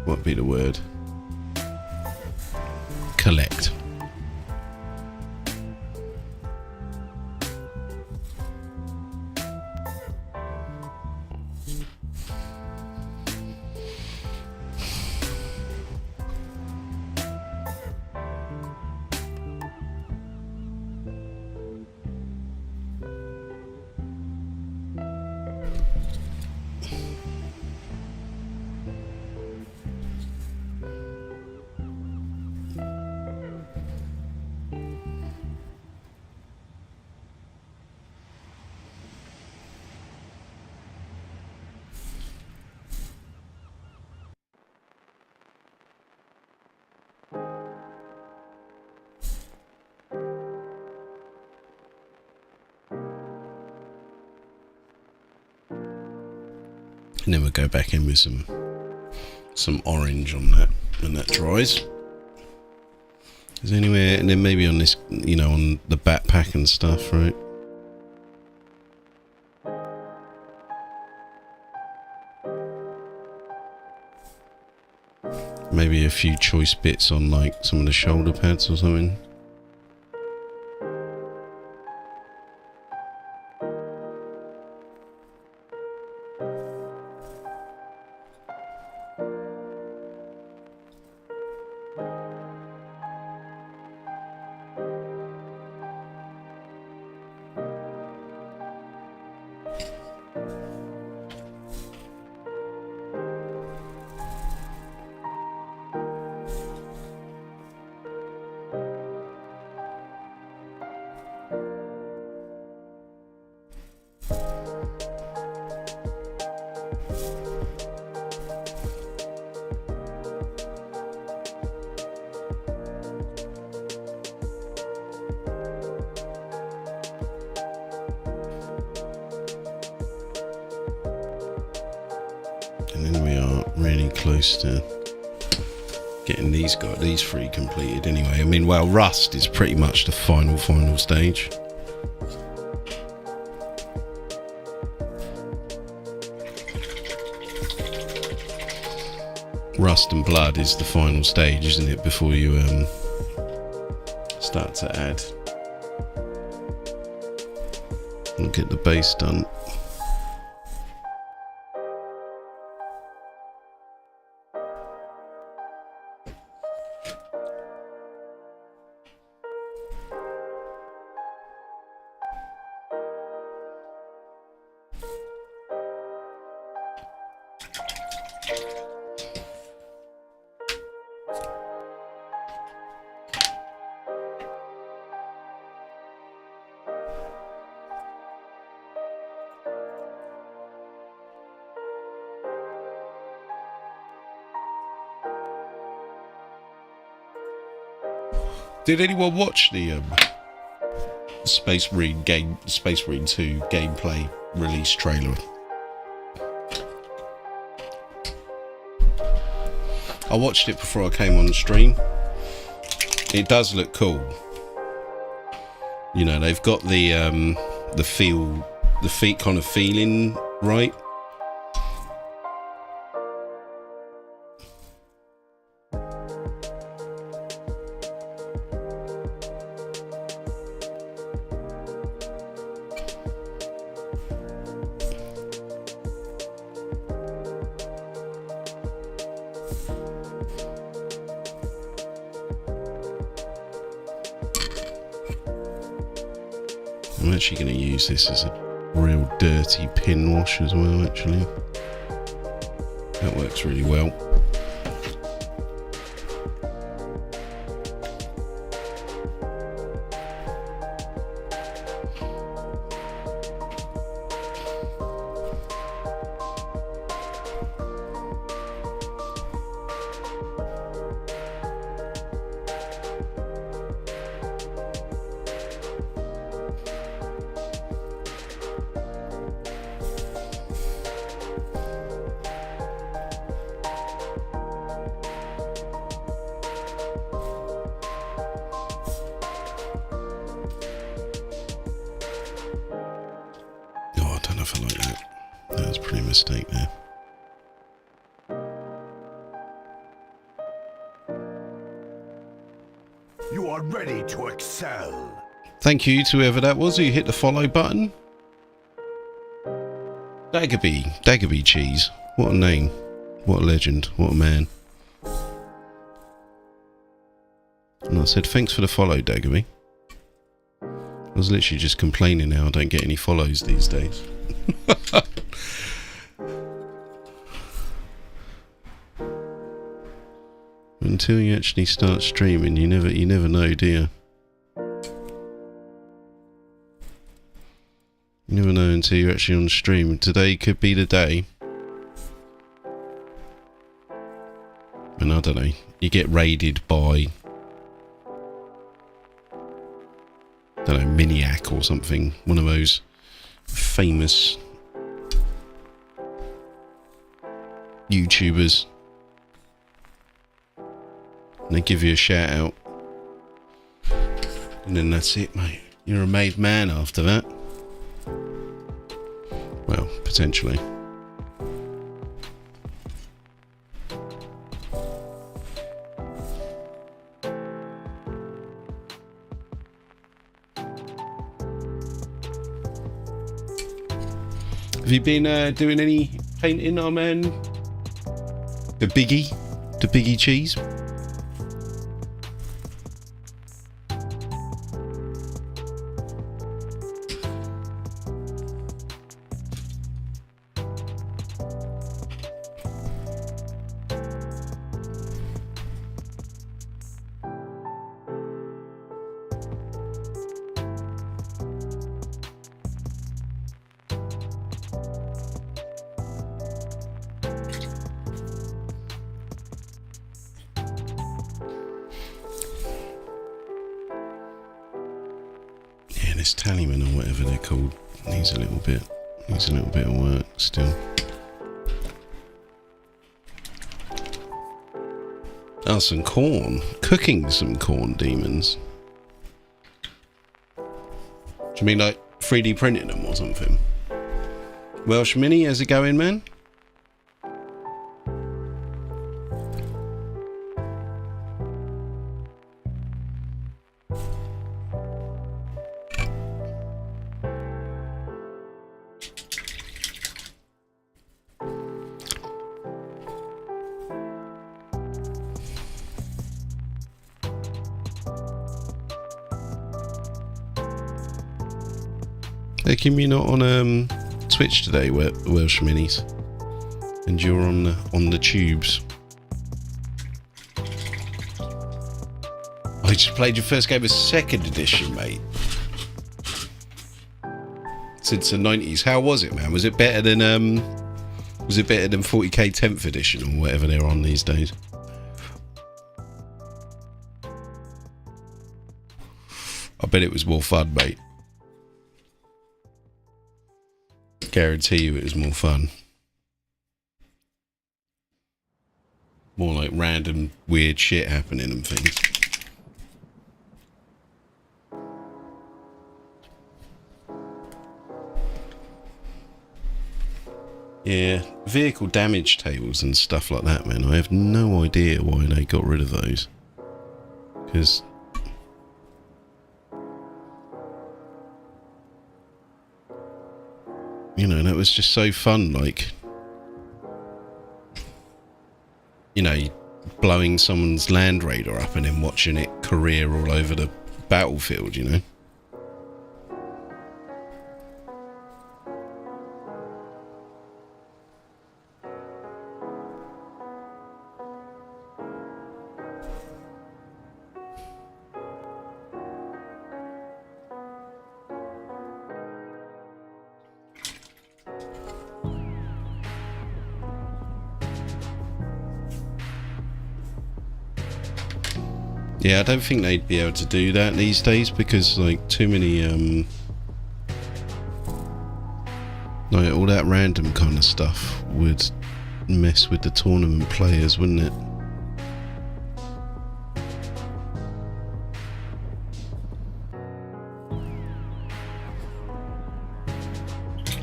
what would be the word? Collect. And then we'll go back in with some orange on that when that dries. Is there anywhere, and then maybe on this, you know, on the backpack and stuff, right? Maybe a few choice bits on like some of the shoulder pads or something. And then we are really close to getting these three completed anyway. I mean, well, Rust is pretty much the final stage. Rust and Blood is the final stage, isn't it, before you start to add and get the base done. Did anyone watch the Space Marine 2 gameplay release trailer? I watched it before I came on the stream. It does look cool. You know, they've got the feet kind of feeling right. I'm actually going to use this as a real dirty pin wash as well, actually. That works really well. nothing like that. That was a pretty mistake there. You are ready to excel. Thank you to whoever that was who hit the follow button. Daggerby Cheese. What a name. What a legend. What a man. And I said, thanks for the follow, Daggerby. I was literally just complaining how I don't get any follows these days. Until you actually start streaming, you never know, do you? You never know until you're actually on stream. Today could be the day. And I don't know, you get raided by, I don't know, Miniac or something. One of those famous YouTubers. And they give you a shout out. And then that's it, mate. You're a made man after that. Well, potentially. Have you been doing any painting on the Biggie Cheese? This Tallyman or whatever they're called needs a little bit of work still. Oh, some corn. Cooking some corn demons. Do you mean like 3D printing them or something? Welsh Mini, how's it going, man? How come you're not on Twitch today, Welsh Minis? And you're on the tubes. I just played your first game of 2nd edition, mate. Since the 90s. How was it, man? Was it better than 40k 10th edition or whatever they're on these days? I bet it was more fun, mate. Guarantee you it was more fun. More like random weird shit happening and things. Yeah, vehicle damage tables and stuff like that, man. I have no idea why they got rid of those. Because you know, that was just so fun, like, you know, blowing someone's Land Raider up and then watching it career all over the battlefield, you know? Yeah, I don't think they'd be able to do that these days because, like, too many, like, all that random kind of stuff would mess with the tournament players, wouldn't it?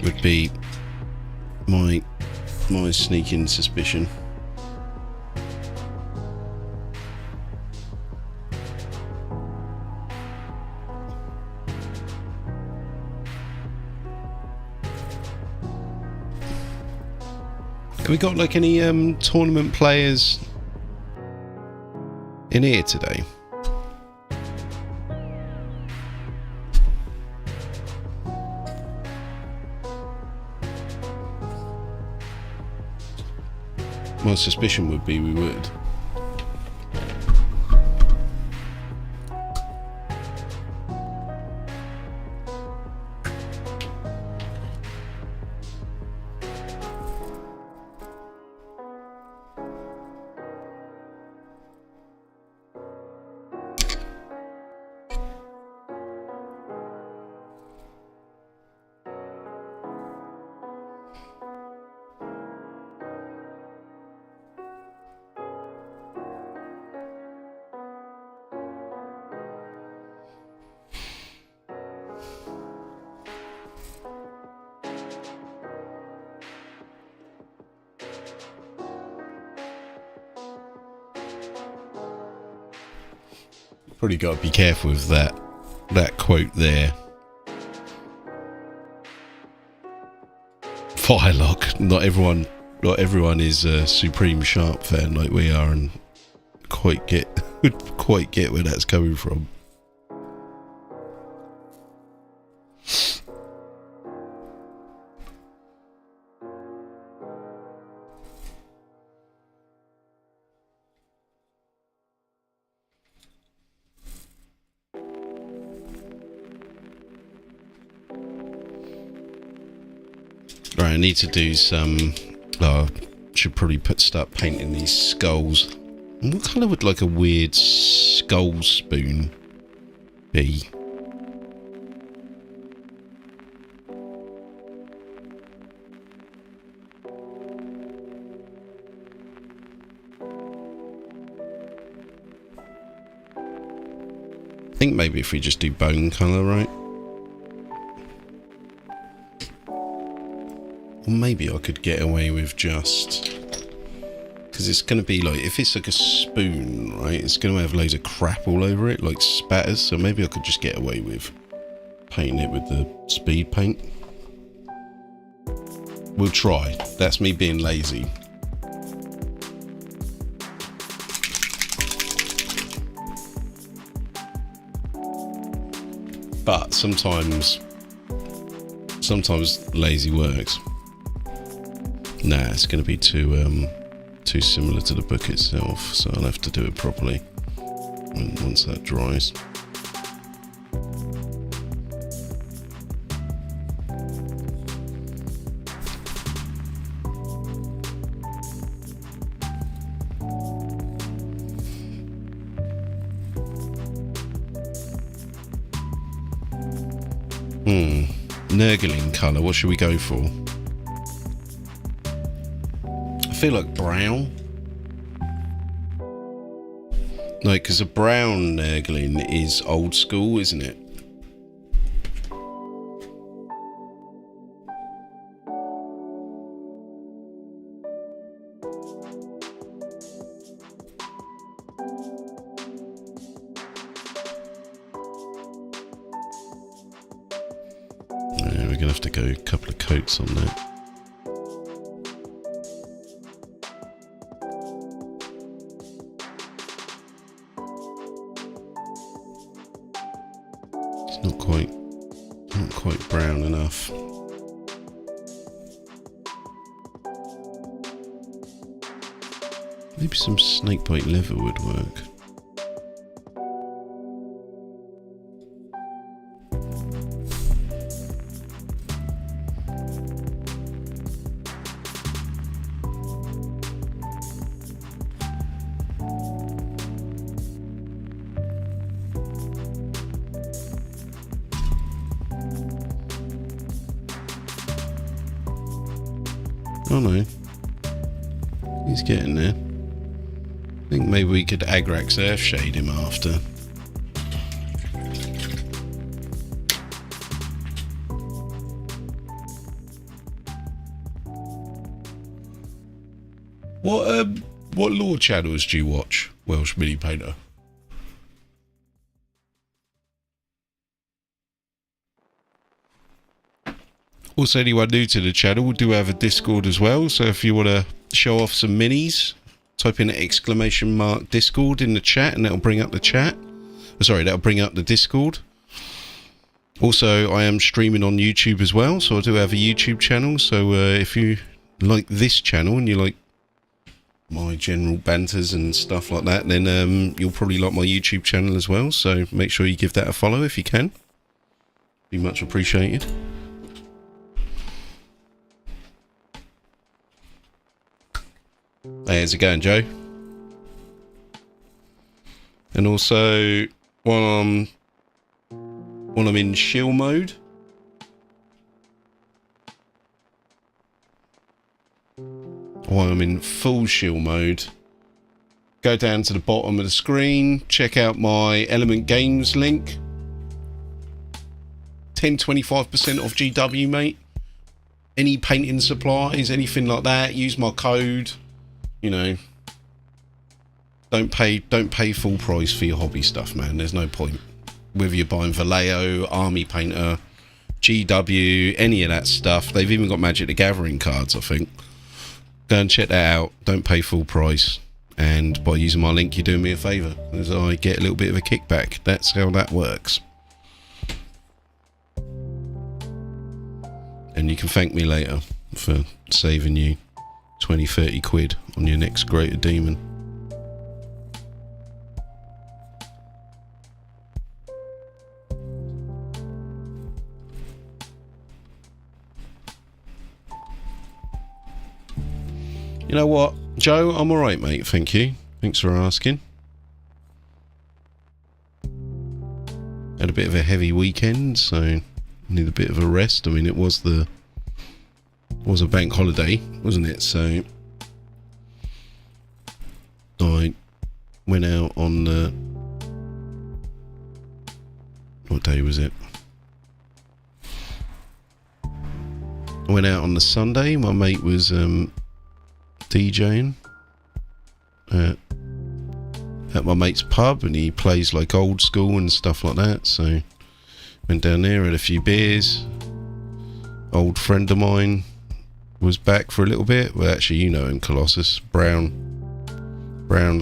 would be my sneaking suspicion. Have we got like any tournament players in here today? My suspicion would be we would. Probably got to be careful with that quote there. Firelock. Not everyone is a Supreme Sharp fan like we are, and quite get where that's coming from. Right, I need to do some. Should probably start painting these skulls. And what colour would like a weird skull spoon be? I think maybe if we just do bone colour, right? Or maybe I could get away with just... Because it's going to be like... If it's like a spoon, right? It's going to have loads of crap all over it, like spatters. So maybe I could just get away with painting it with the speed paint. We'll try. That's me being lazy. But sometimes lazy works. Nah, it's going to be too similar to the book itself, so I'll have to do it properly once that dries. Nurgling colour, what should we go for? I feel like brown. No, because a brown Nurgling is old school, isn't it? We're going to have to go a couple of coats on that. It's not quite brown enough. Maybe some snakebite leather would work. Oh no, he's getting there. I think maybe we could Agrax Earthshade him after. What lore channels do you watch, Welsh Mini Painter? Also, anyone new to the channel, we do have a Discord as well. So if you want to show off some minis, type in !Discord in the chat, and that'll bring up the chat. Sorry, that'll bring up the Discord. Also, I am streaming on YouTube as well, so I do have a YouTube channel. So if you like this channel and you like my general banters and stuff like that, then you'll probably like my YouTube channel as well. So make sure you give that a follow if you can. Be much appreciated. Hey, how's it going, Joe? And also, while I'm in shield mode, while I'm in full shield mode, go down to the bottom of the screen, check out my Element Games link. 10-25% off GW, mate. Any painting supplies, anything like that, use my code. You know, don't pay full price for your hobby stuff, man. There's no point. Whether you're buying Vallejo, Army Painter, GW, any of that stuff. They've even got Magic the Gathering cards, I think. Go and check that out. Don't pay full price. And by using my link, you're doing me a favour, as I get a little bit of a kickback. That's how that works. And you can thank me later for saving you 20-30 quid on your next greater demon. You know what, Joe? I'm alright, mate. Thank you. Thanks for asking. Had a bit of a heavy weekend, so need a bit of a rest. I mean, it was a bank holiday, wasn't it? So I went out on the, what day was it? I went out on the Sunday. My mate was DJing at my mate's pub, and he plays like old school and stuff like that. So went down there, had a few beers. Old friend of mine was back for a little bit. Well, actually, you know him, Colossus. Brown's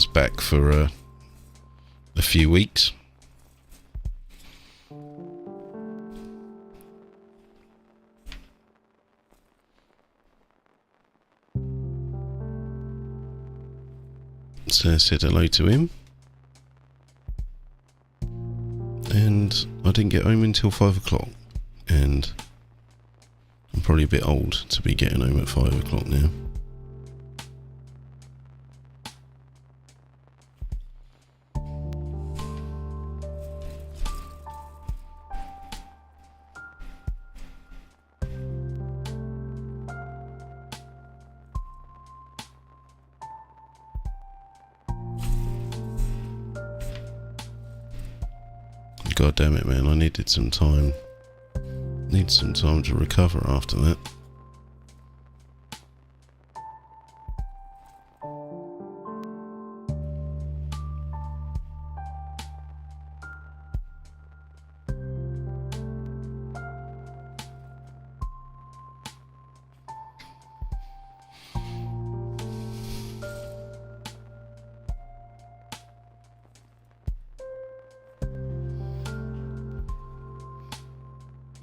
back for a few weeks. So I said hello to him. And I didn't get home until 5 o'clock. And I'm probably a bit old to be getting home at 5 o'clock now. God damn it, man, I needed some time. Need some time to recover after that.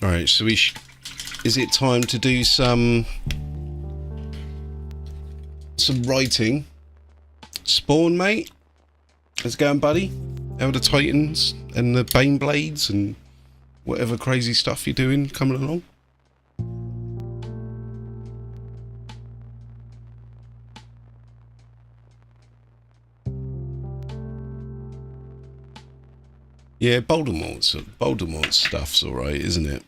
Alright, so is it time to do some writing? Spawn, mate? How's it going, buddy? How are the Titans and the Bane Blades and whatever crazy stuff you're doing coming along? Yeah, Voldemort's stuff's alright, isn't it?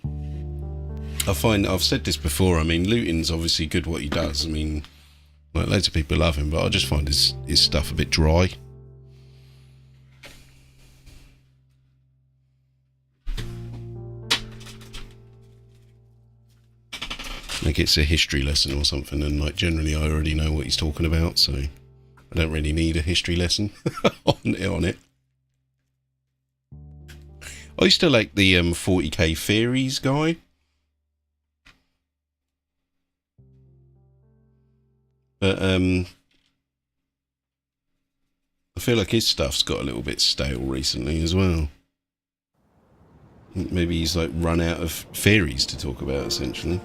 I find, I've said this before, I mean, Luton's obviously good what he does. I mean, like, loads of people love him, but I just find his stuff a bit dry. Like it's a history lesson or something, and like generally I already know what he's talking about, so I don't really need a history lesson on it. I used to like the 40k theories guy. But I feel like his stuff's got a little bit stale recently as well. Maybe he's like run out of theories to talk about, essentially.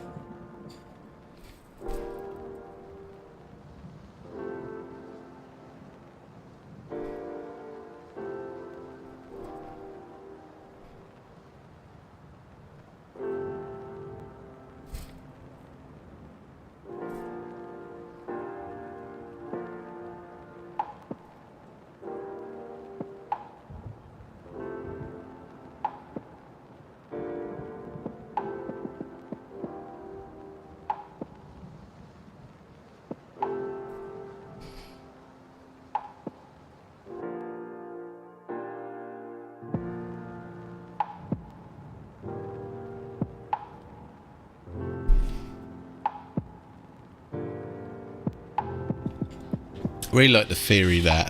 I really like the theory that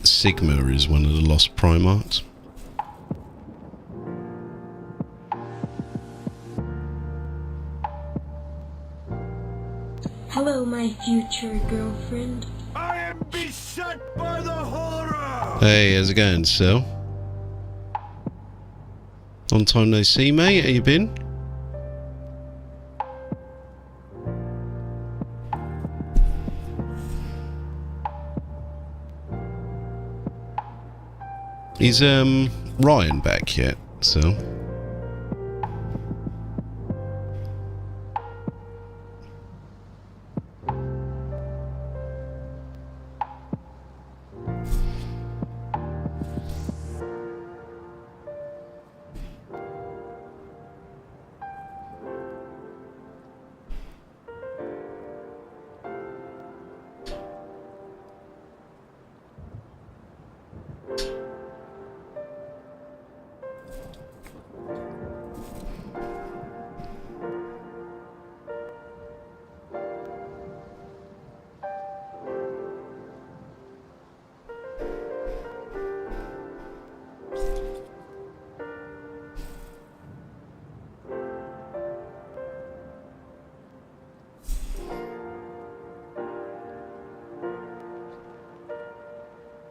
Sigma is one of the lost Primarchs. Hello, my future girlfriend. I am beset by the horror! Hey, how's it going, Sil? Long time no see, mate. How you been? Is Ryan back yet, Sil?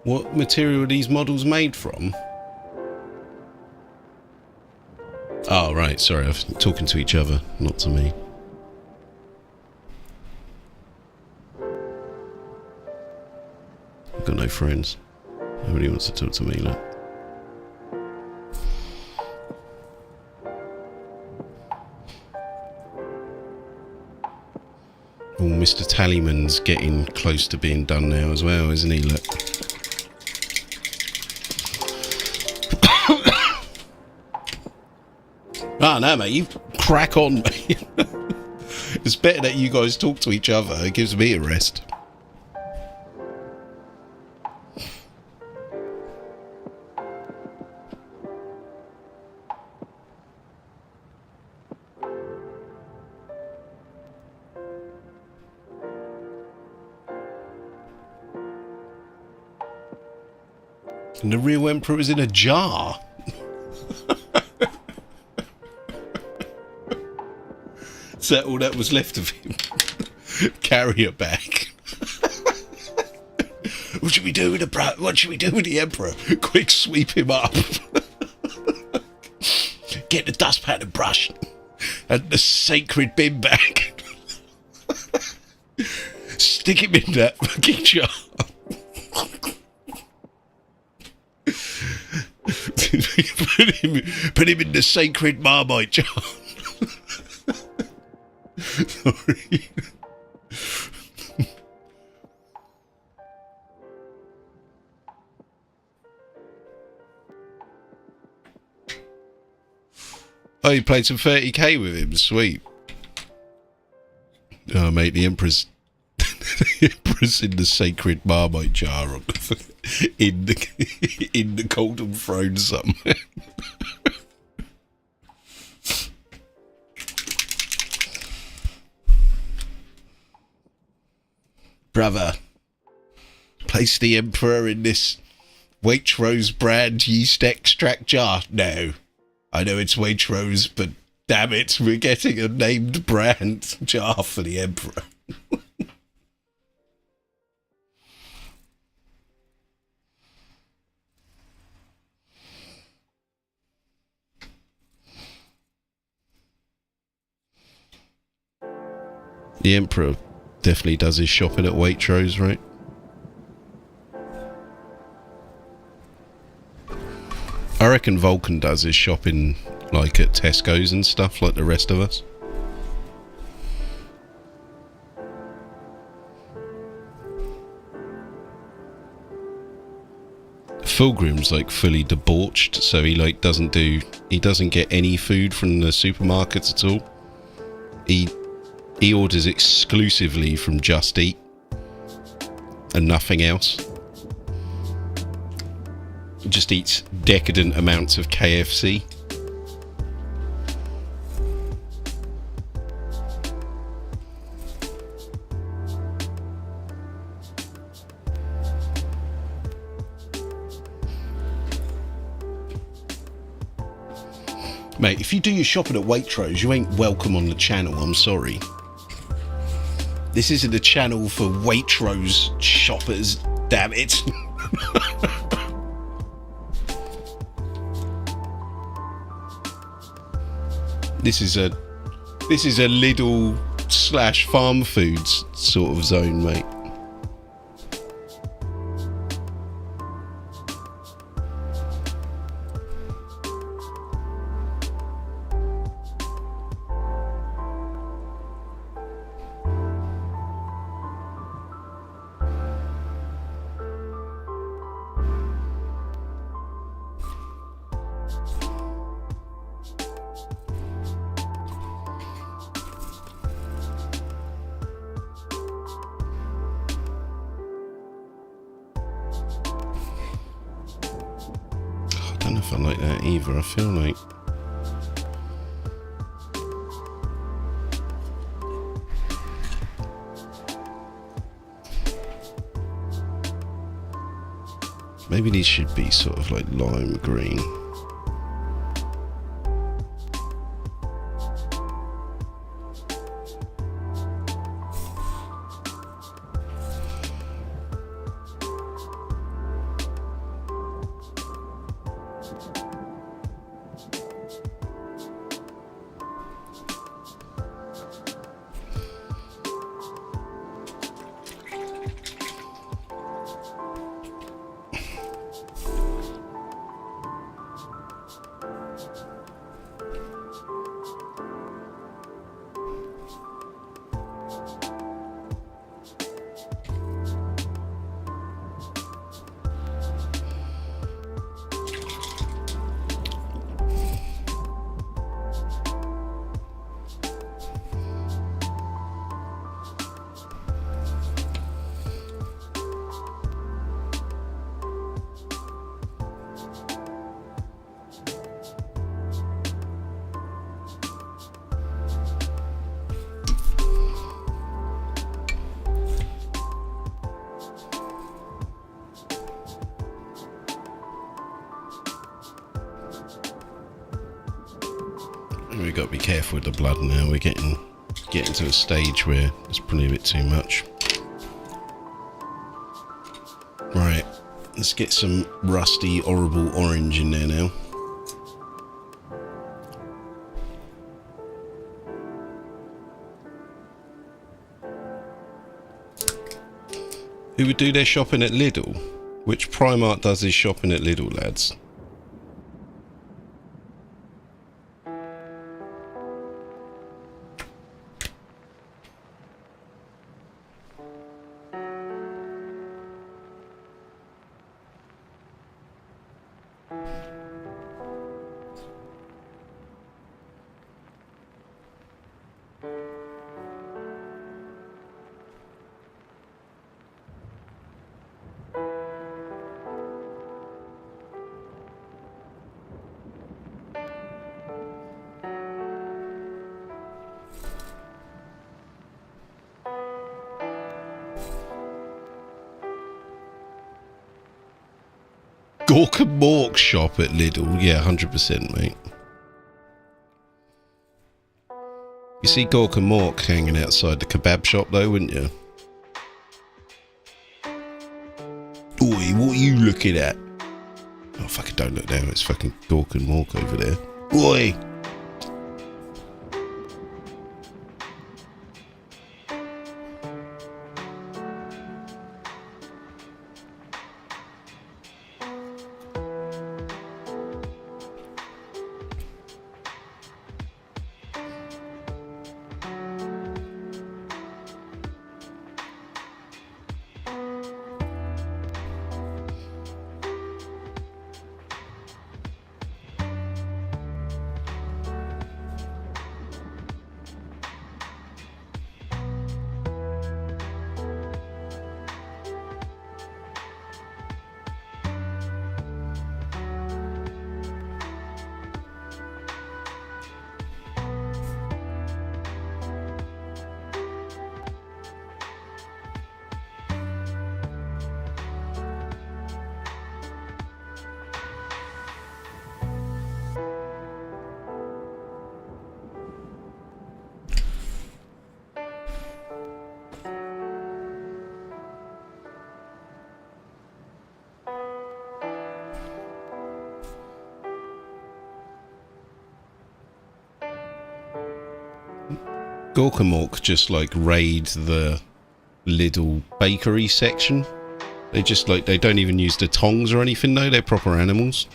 What material are these models made from? Oh, right, sorry, I'm talking to each other, not to me. I've got no friends. Nobody wants to talk to me, look. Oh, Mr. Tallyman's getting close to being done now as well, isn't he? Look. Ah, no, mate, you crack on, mate. It's better that you guys talk to each other. It gives me a rest. And the real Emperor is in a jar. Is that all that was left of him? Carry it back. What should we do with the What should we do with the Emperor? Quick, sweep him up. Get the dustpan and brush, and the sacred bin bag. Stick him in that fucking jar. Put him in the sacred Marmite jar. Sorry. Oh, you played some 30k with him, sweet. Oh, mate, the Emperor's the Emperor's in the sacred Marmite jar on in the Golden Throne somewhere. Brother, place the Emperor in this Waitrose brand yeast extract jar. No, I know it's Waitrose, but damn it, we're getting a named brand jar for the Emperor. The Emperor definitely does his shopping at Waitrose, right? I reckon Vulcan does his shopping like at Tesco's and stuff like the rest of us. Fulgrim's like fully debauched, so he like doesn't get any food from the supermarkets at all. He orders exclusively from Just Eat and nothing else. Just eats decadent amounts of KFC. Mate, if you do your shopping at Waitrose, you ain't welcome on the channel, I'm sorry. This isn't a channel for Waitrose shoppers, damn it. This is a Lidl / farm foods sort of zone, mate. I don't know if I like that either. I feel like maybe these should be sort of like lime green. We've got to be careful with the blood now. We're getting to a stage where it's probably a bit too much. Right, let's get some rusty, horrible orange in there now. Who would do their shopping at Lidl? Which Primark does his shopping at Lidl, lads? Gorka Mork shop at Lidl. Yeah, 100%, mate. You see Gorka Mork hanging outside the kebab shop, though, wouldn't you? Oi, what are you looking at? Oh, fucking don't look down. It's fucking Gorka Mork over there. Oi! Gorkamork just like raid the Lidl bakery section. They just like, they don't even use the tongs or anything though, they're proper animals.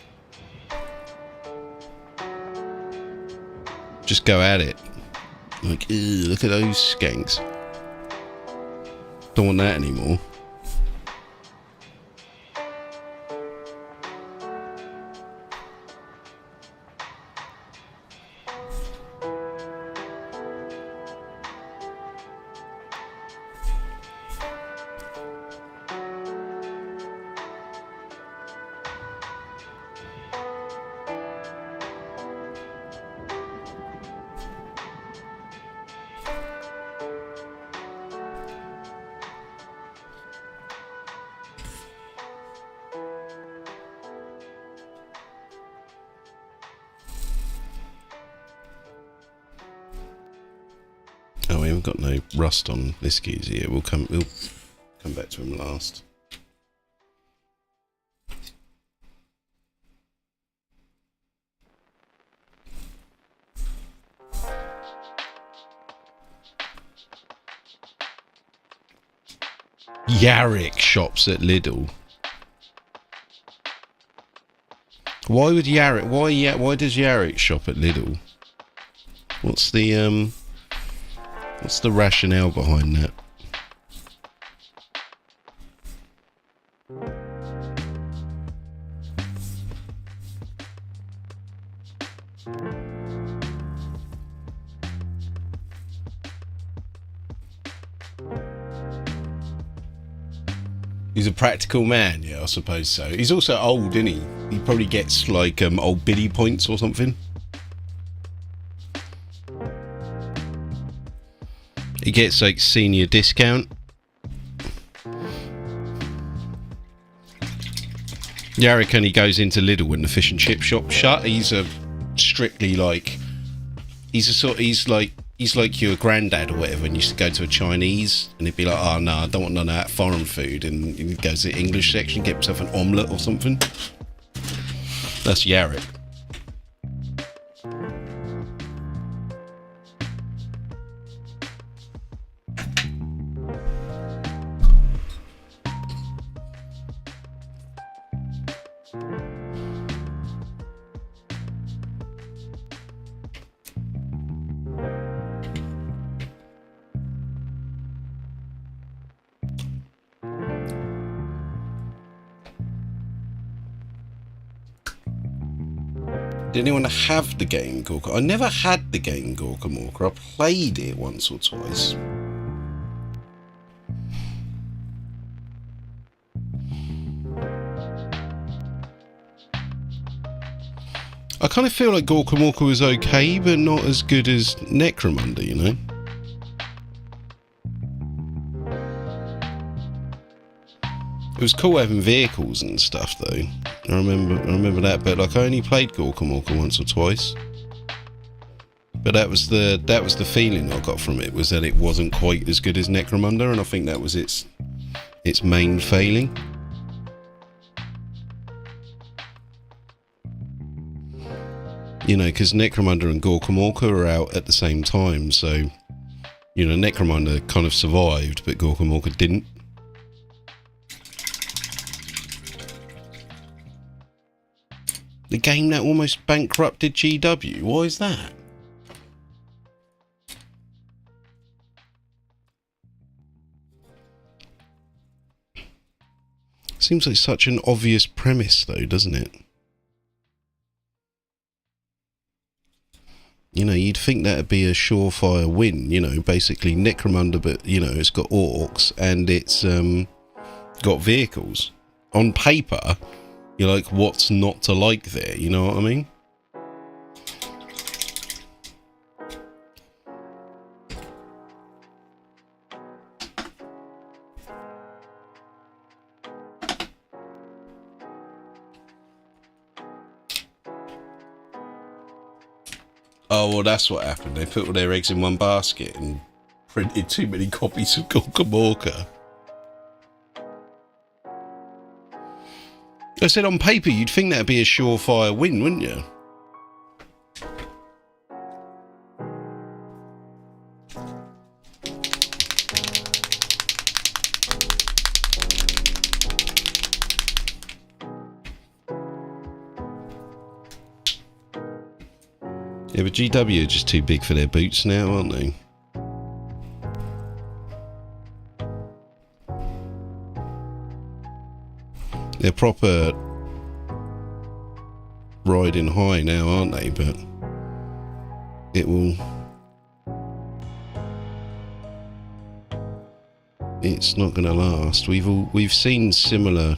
Just go at it. Like, ew, look at those skanks. Don't want that anymore. Oh, we haven't got no rust on this geezer yet. We'll come back to him last. Yarrick shops at Lidl. Why would Yarrick? Why does Yarrick shop at Lidl? What's the rationale behind that? He's a practical man, yeah, I suppose so. He's also old, isn't he? He probably gets like old biddy points or something. He gets like senior discount. Yarrick only goes into Lidl when the fish and chip shop's shut. He's a strictly like, he's like your granddad or whatever, and used to go to a Chinese and he'd be like, oh no, I don't want none of that foreign food, and he goes to the English section, get himself an omelette or something. That's Yarrick. Did anyone have the game Gorka? I never had the game Gorka Morka. I played it once or twice. I kind of feel like Gorka Morka was okay, but not as good as Necromunda, you know? It was cool having vehicles and stuff, though. I remember that, but like I only played Gorkamorka once or twice. But that was the feeling I got from it, was that it wasn't quite as good as Necromunda, and I think that was its main failing. You know, because Necromunda and Gorkamorka are out at the same time, so you know, Necromunda kind of survived, but Gorkamorka didn't. The game that almost bankrupted GW. Why is that? Seems like such an obvious premise, though, doesn't it? You know, you'd think that'd be a surefire win. You know, basically Necromunda, but you know, it's got orcs and it's got vehicles. On paper, you're like, what's not to like there? You know what I mean? Oh, well, that's what happened. They put all their eggs in one basket and printed too many copies of Gorkamorka. I said on paper, you'd think that'd be a surefire win, wouldn't you? Yeah, but GW are just too big for their boots now, aren't they? They're proper riding high now, aren't they? But it will... It's not going to last. We've seen similar...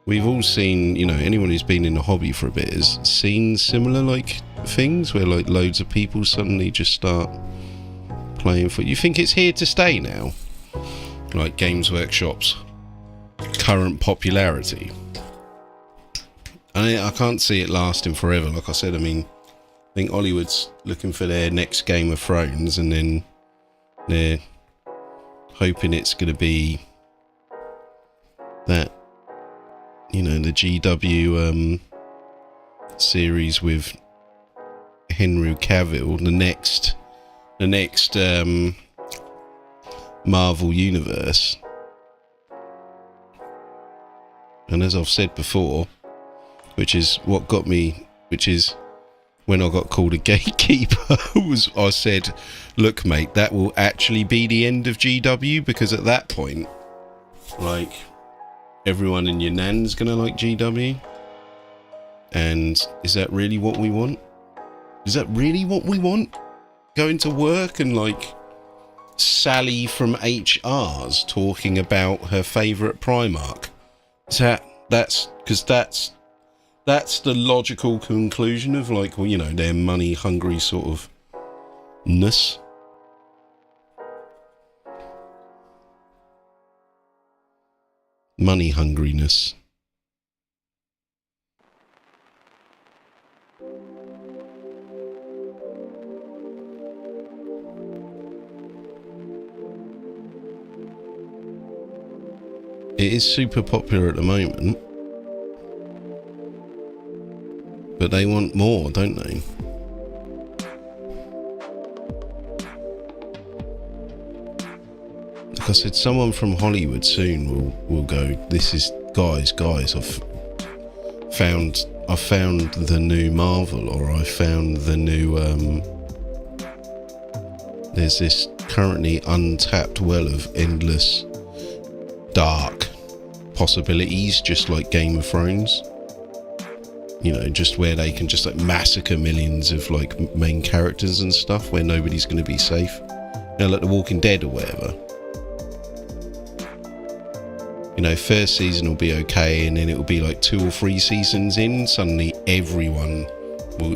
We've all seen, you know, anyone who's been in the hobby for a bit has seen similar, like, things where, like, loads of people suddenly just start playing for... You think it's here to stay now? Like Games Workshop's current popularity. I can't see it lasting forever. Like I said, I mean, I think Hollywood's looking for their next Game of Thrones, and then they're hoping it's going to be that, you know, the GW series with Henry Cavill, the next Marvel Universe. And as I've said before, which is what got me, which is when I got called a gatekeeper, was I said, look mate, that will actually be the end of GW, because at that point, like, everyone in your nan's gonna like GW. And is that really what we want? Is that really what we want? Going to work and like Sally from HR's talking about her favourite Primark. That's the logical conclusion of, like, well, you know, their money hungry sort of ness. Money hungriness. It is super popular at the moment, but they want more, don't they? Like I said, someone from Hollywood soon will go, this is, guys, I've found the new Marvel, or I found the new, there's this currently untapped well of endless dark possibilities, just like Game of Thrones. You know, just where they can just like massacre millions of like main characters and stuff, where nobody's going to be safe. You know, like The Walking Dead or whatever. You know, first season will be okay, and then it will be like 2 or 3 seasons in, suddenly everyone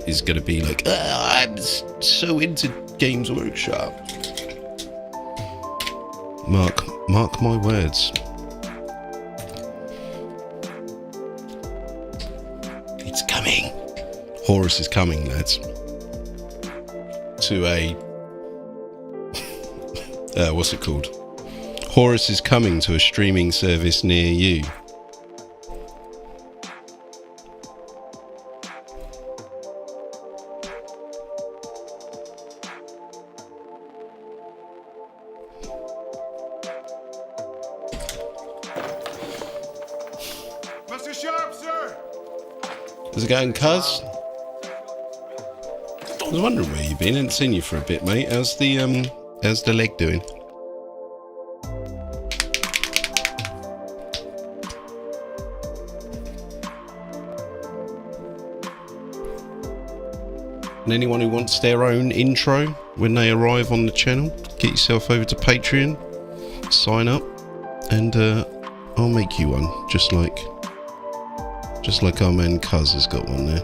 is going to be like, I'm so into Games Workshop. Mark my words. It's coming. Horus is coming, lads. To a... what's it called? Horus is coming to a streaming service near you. Mr. Sharp, sir! How's it going, cuz? I was wondering where you've been. Hadn't seen you for a bit, mate. How's the leg doing? And anyone who wants their own intro when they arrive on the channel, get yourself over to Patreon, sign up, and I'll make you one, just like our man Cuz has got one there.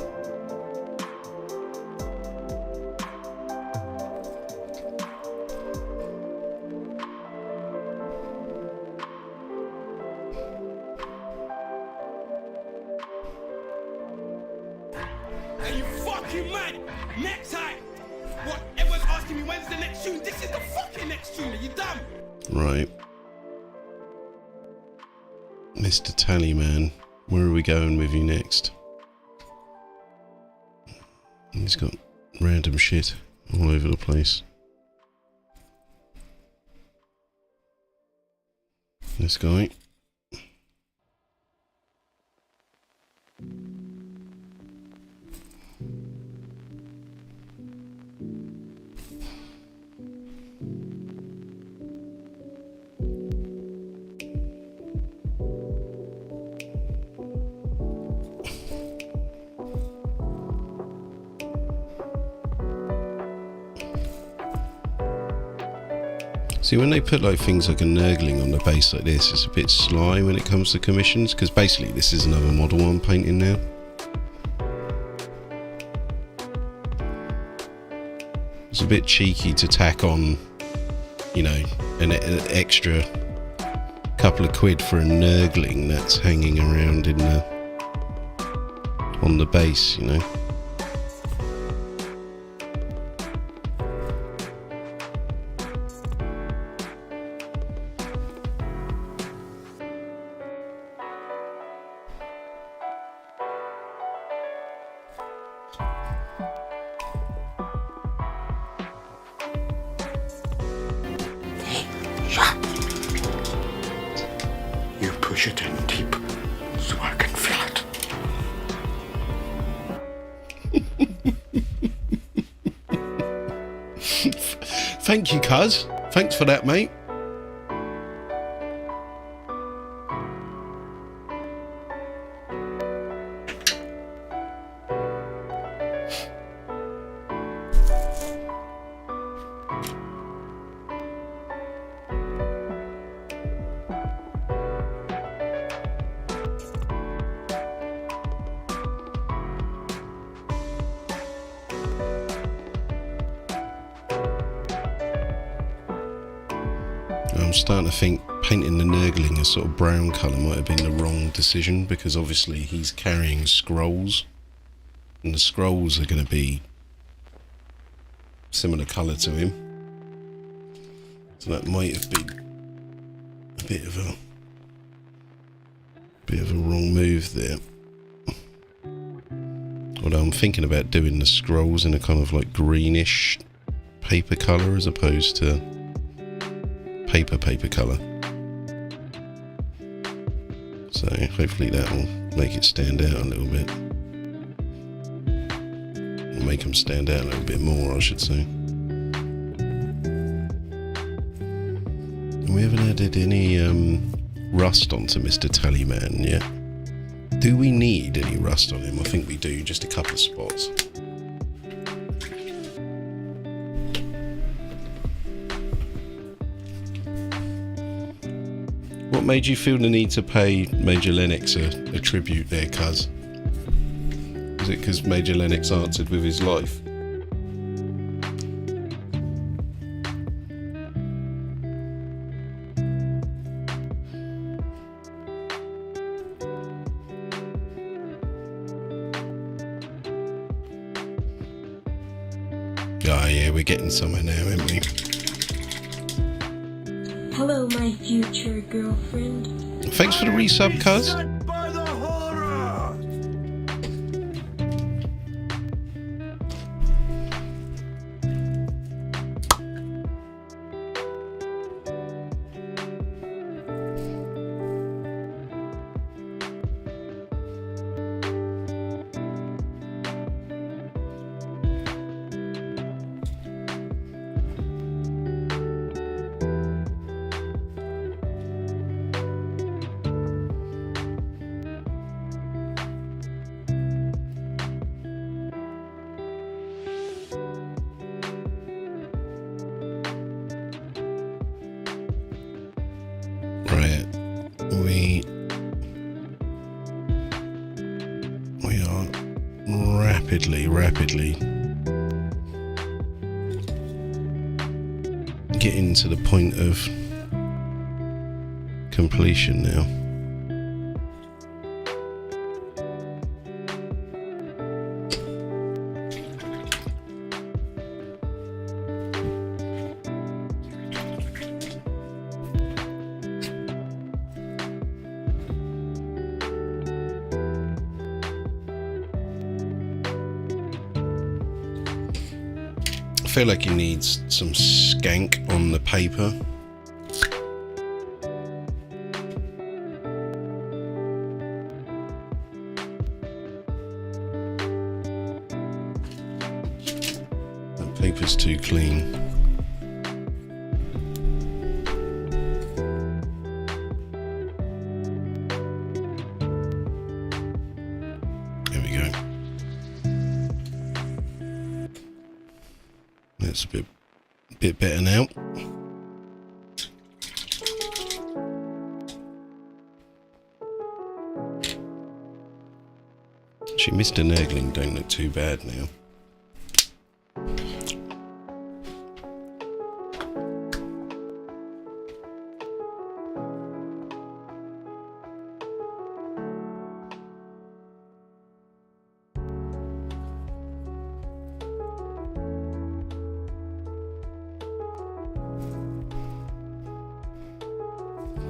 Are you fucking mad? Next time! What? Everyone's asking me when's the next tune? This is the fucking next tune. Are you dumb? Right. Mr. Tallyman, where are we going with you next? He's got random shit all over the place. This guy. See, when they put like things like a nurgling on the base like this, it's a bit sly when it comes to commissions, because basically this is another model I'm painting now. It's a bit cheeky to tack on, you know, an extra couple of quid for a nurgling that's hanging around in the on the base, you know. You push it in deep so I can feel it. Thank you, cuz. Thanks for that, mate. I'm starting to think painting the nurgling a sort of brown colour might have been the wrong decision, because obviously he's carrying scrolls, and the scrolls are going to be similar colour to him, so that might have been a bit of a wrong move there. Although I'm thinking about doing the scrolls in a kind of like greenish paper colour as opposed to paper colour. So hopefully that will make it stand out a little bit. Or make them stand out a little bit more, I should say. And we haven't added any rust onto Mr. Tallyman yet. Do we need any rust on him? I think we do, just a couple of spots. What made you feel the need to pay Major Lennox a tribute there, cuz? Was it because Major Lennox answered with his life? Oh yeah, we're getting somewhere now, aren't we? Hello, my future girlfriend. Thanks for the resub, cuz. By the horror! Right, we are rapidly getting to the point of completion now. I feel like he needs some skank on the paper. That paper's too clean. There we go. That's a bit better now. Actually, Mr. Nurgling don't look too bad now.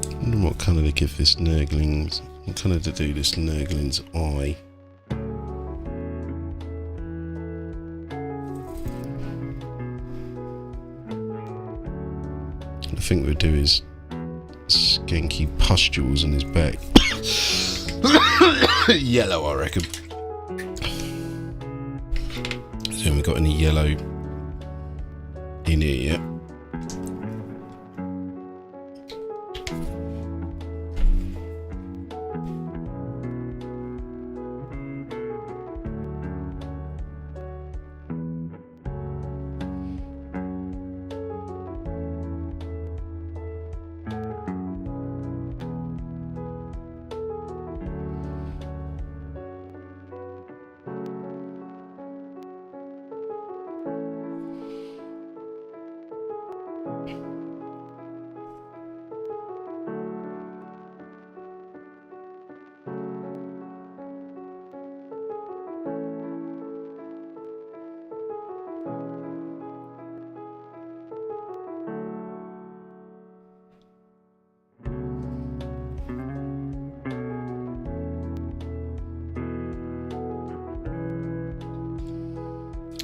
I wonder what colour to give this Nurgling's. What colour to do this Nurgling's eye? I think we'll do his skanky pustules on his back. Yellow, I reckon. So haven't got any yellow in here yet.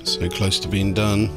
So close to being done.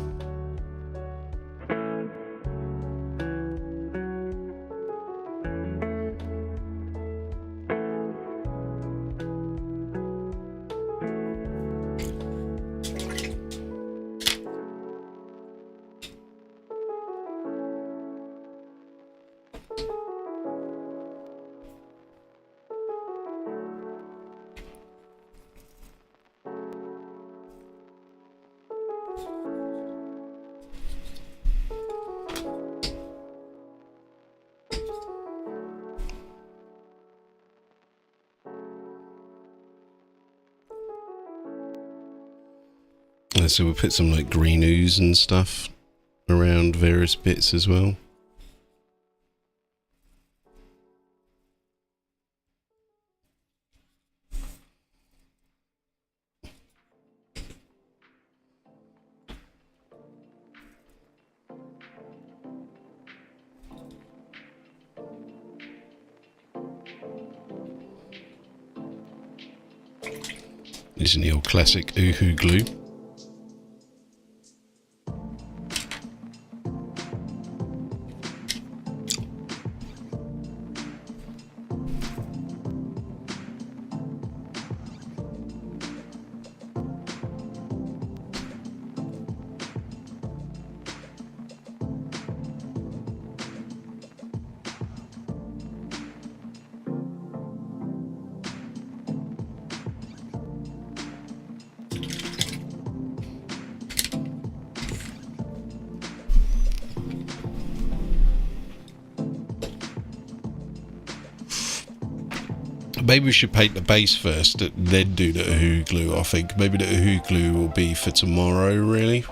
So we'll put some like green ooze and stuff around various bits as well. Using the old classic Uhu glue. Maybe we should paint the base first, then do the Uhu glue, I think. Maybe the Uhu glue will be for tomorrow, really.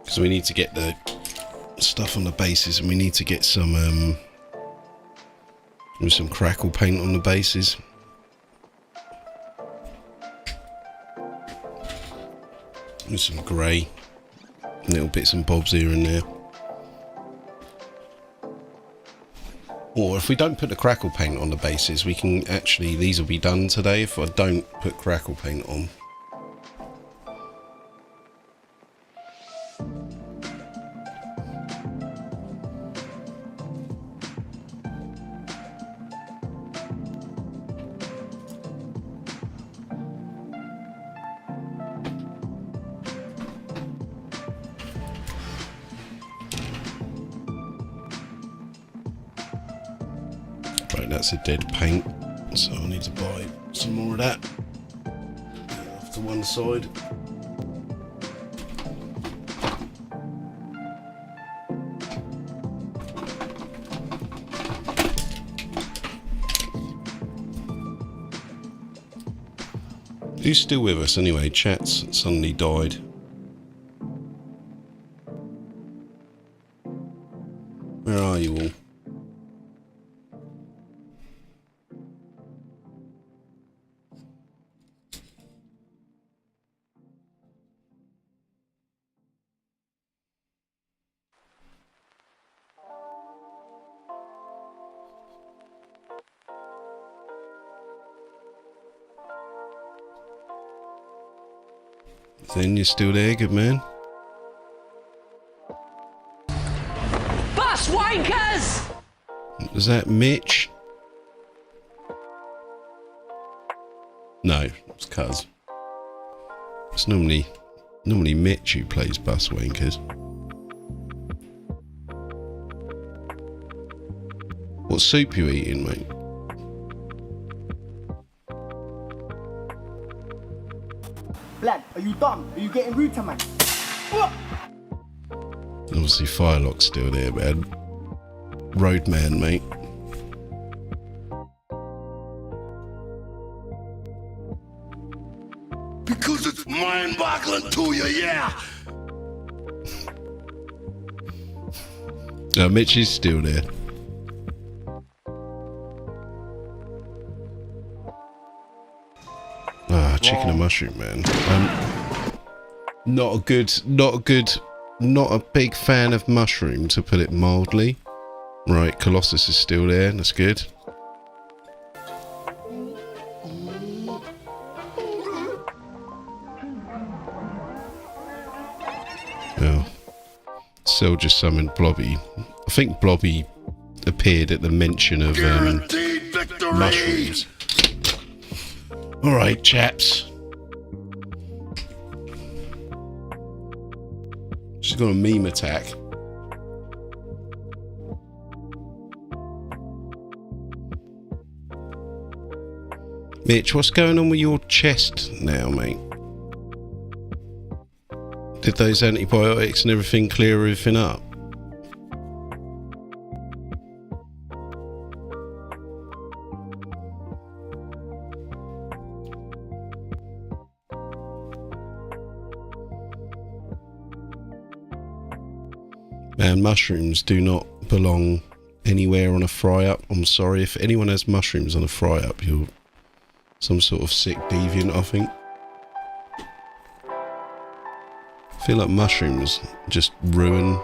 Because we need to get the stuff on the bases, and we need to get some crackle paint on the bases. With some grey. Little bits and bobs here and there. Or if we don't put the crackle paint on the bases, we can actually, these will be done today if I don't put crackle paint on. Right, that's a dead paint, so I need to buy some more of that. Off to one side. Who's still with us anyway? Chat's suddenly died. Where are you all? Then you're still there, good man. Bus wankers! Was that Mitch? No, it's Cuz. It's normally Mitch who plays Bus Wankers. What soup you eating, mate? Lad, are you dumb? Are you getting rude to man? Obviously Firelock's still there, man. Roadman, mate. Because it's mind-boggling to you, yeah! Mitch is still there. Ah, chicken and mushroom, man. Not a big fan of mushroom, to put it mildly. Right, Colossus is still there, that's good. Oh. Cell just summoned Blobby. I think Blobby appeared at the mention of mushrooms. Alright, chaps. She's got a meme attack. Mitch, what's going on with your chest now, mate? Did those antibiotics and everything clear everything up? Man, mushrooms do not belong anywhere on a fry-up. I'm sorry, if anyone has mushrooms on a fry-up, you're some sort of sick deviant, I think. I feel like mushrooms just ruin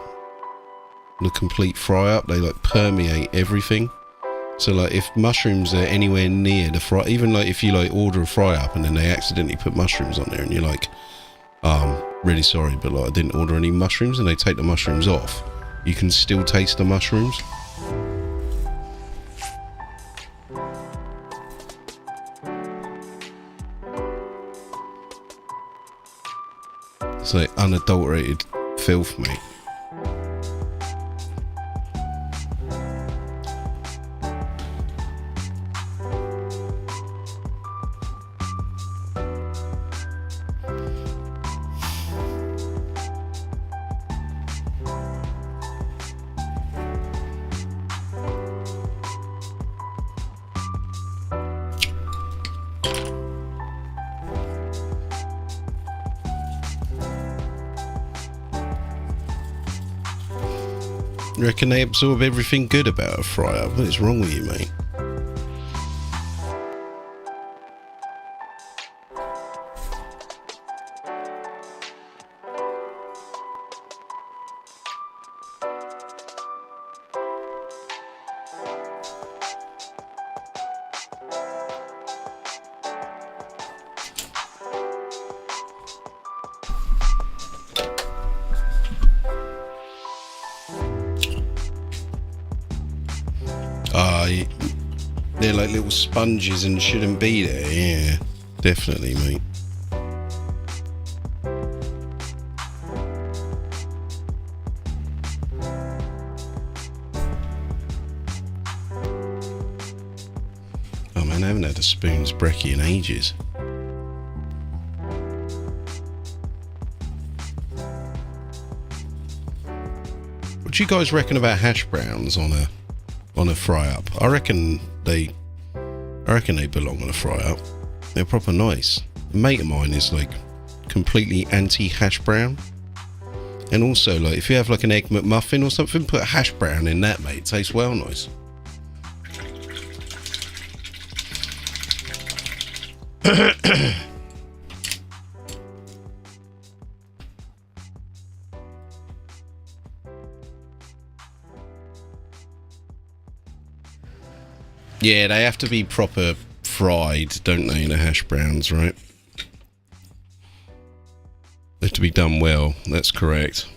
the complete fry-up. They like permeate everything. So like if mushrooms are anywhere near the fry, even like if you like order a fry up and then they accidentally put mushrooms on there and you're like, I'm really sorry, but like I didn't order any mushrooms, and they take the mushrooms off, you can still taste the mushrooms. It's like unadulterated filth, mate. You reckon they absorb everything good about a fry-up? What is wrong with you, mate? They're like little sponges and shouldn't be there. Yeah, definitely, mate. Oh man, I haven't had a spoon's brekkie in ages. What do you guys reckon about hash browns on a fry up? I reckon they belong on a fry up. They're proper nice. A mate of mine is like completely anti hash brown, and also like if you have like an egg McMuffin or something, put hash brown in that, mate. It tastes well nice. Yeah, they have to be proper fried, don't they, the hash browns, right? They have to be done well, that's correct.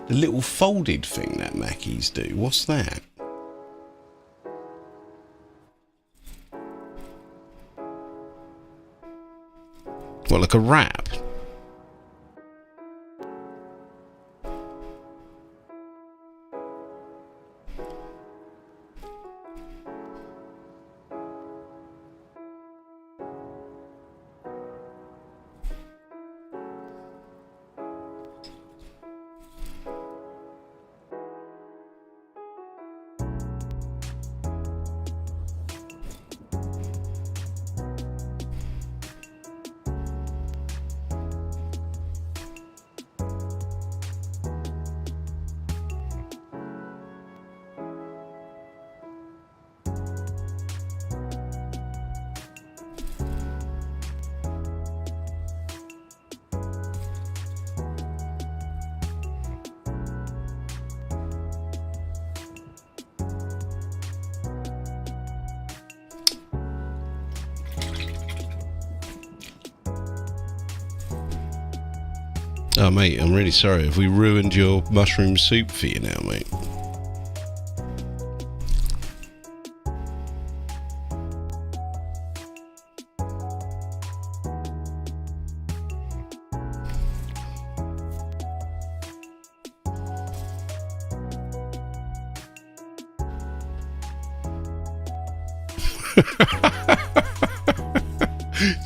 The little folded thing that Mackies do, what's that? What, like a wrap? Oh mate, I'm really sorry. Have we ruined your mushroom soup for you now, mate?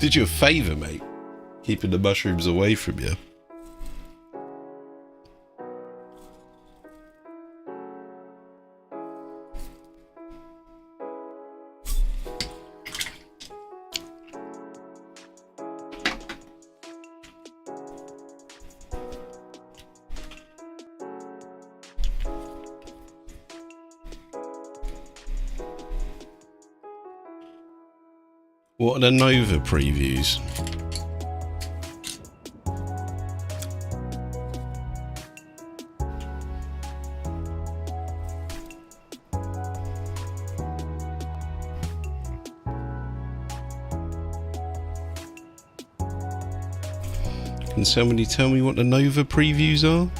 Did you a favour, mate? Keeping the mushrooms away from you. What are the Nova previews? Can somebody tell me what the Nova previews are?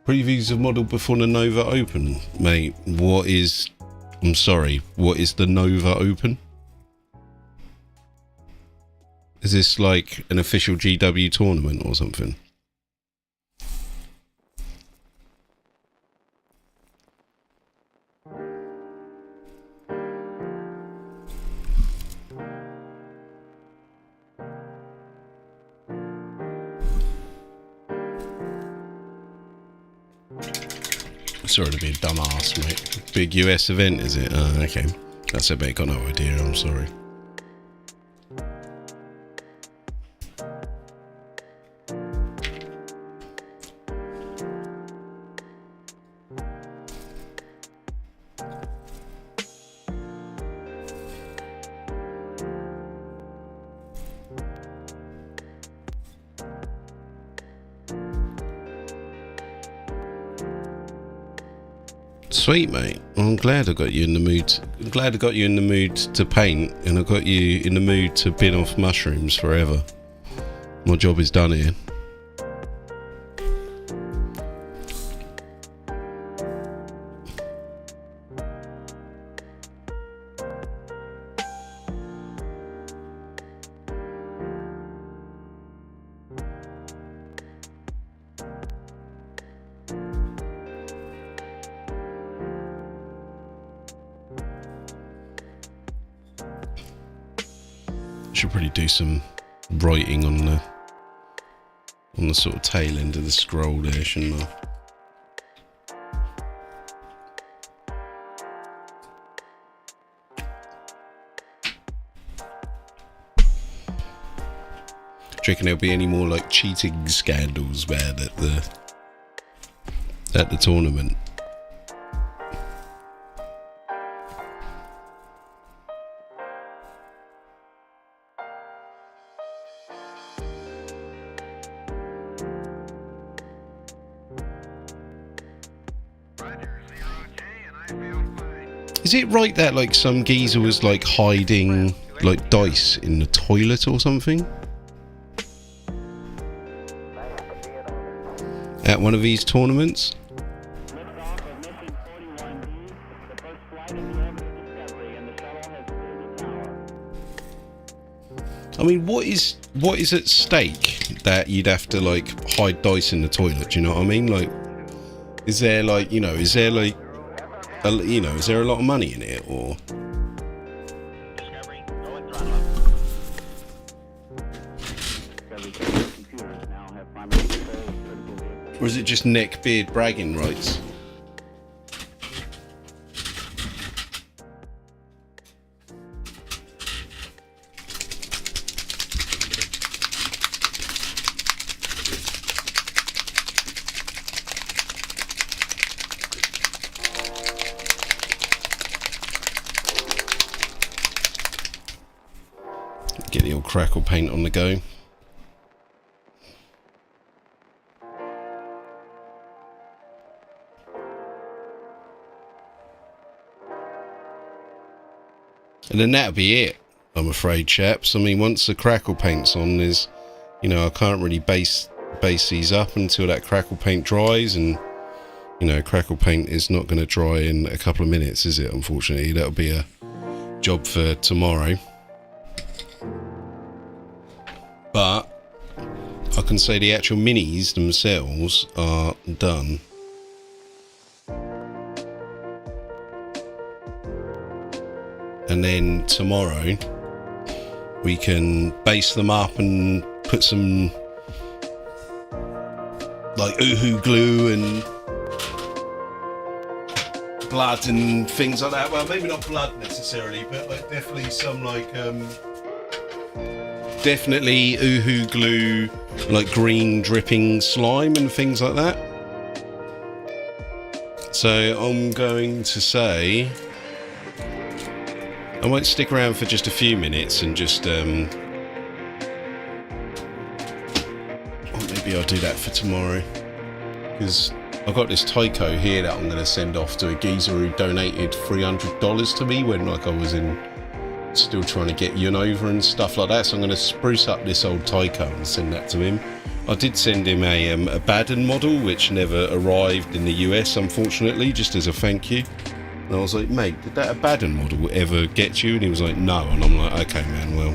Previews of model before the Nova Open. Mate, what is... I'm sorry, what is the Nova Open? Is this like an official GW tournament or something? Sorry to be a dumbass, mate. Big US event, is it? Okay. That's it, mate. Got no idea. I'm sorry. Sweet, mate. Well, I'm glad I got you in the mood. I'm glad I got you in the mood to paint, and I got you in the mood to bin off mushrooms forever. My job is done here. Should probably do some writing on the sort of tail end of the scroll there, shouldn't I? Do you reckon there'll be any more like cheating scandals, man, at the tournament? Is it right that like some geezer was like hiding like dice in the toilet or something? At one of these tournaments? I mean, what is at stake that you'd have to like hide dice in the toilet? Do you know what I mean? Like, is there like, you know, is there like, you know, is there a lot of money in it, or? Or is it just neckbeard bragging rights? Get the old crackle paint on the go. And then that'll be it, I'm afraid, chaps. I mean, once the crackle paint's on, there's, you know, I can't really base these up until that crackle paint dries, and, you know, crackle paint is not going to dry in a couple of minutes, is it? Unfortunately, that'll be a job for tomorrow. But I can say the actual minis themselves are done. And then tomorrow we can base them up and put some like Uhu glue and blood and things like that. Well, maybe not blood necessarily, but like definitely some like definitely Uhu glue, like green dripping slime and things like that. So I'm going to say I might stick around for just a few minutes and just or maybe I'll do that for tomorrow, because I've got this Tyco here that I'm going to send off to a geezer who donated $300 to me when like I was still trying to get Yun over and stuff like that. So I'm going to spruce up this old Tyco and send that to him. I did send him a Baden model which never arrived in the US, unfortunately, just as a thank you. And I was like, mate, did that Abaddon model ever get you? And he was like, no. And I'm like, okay, man, well,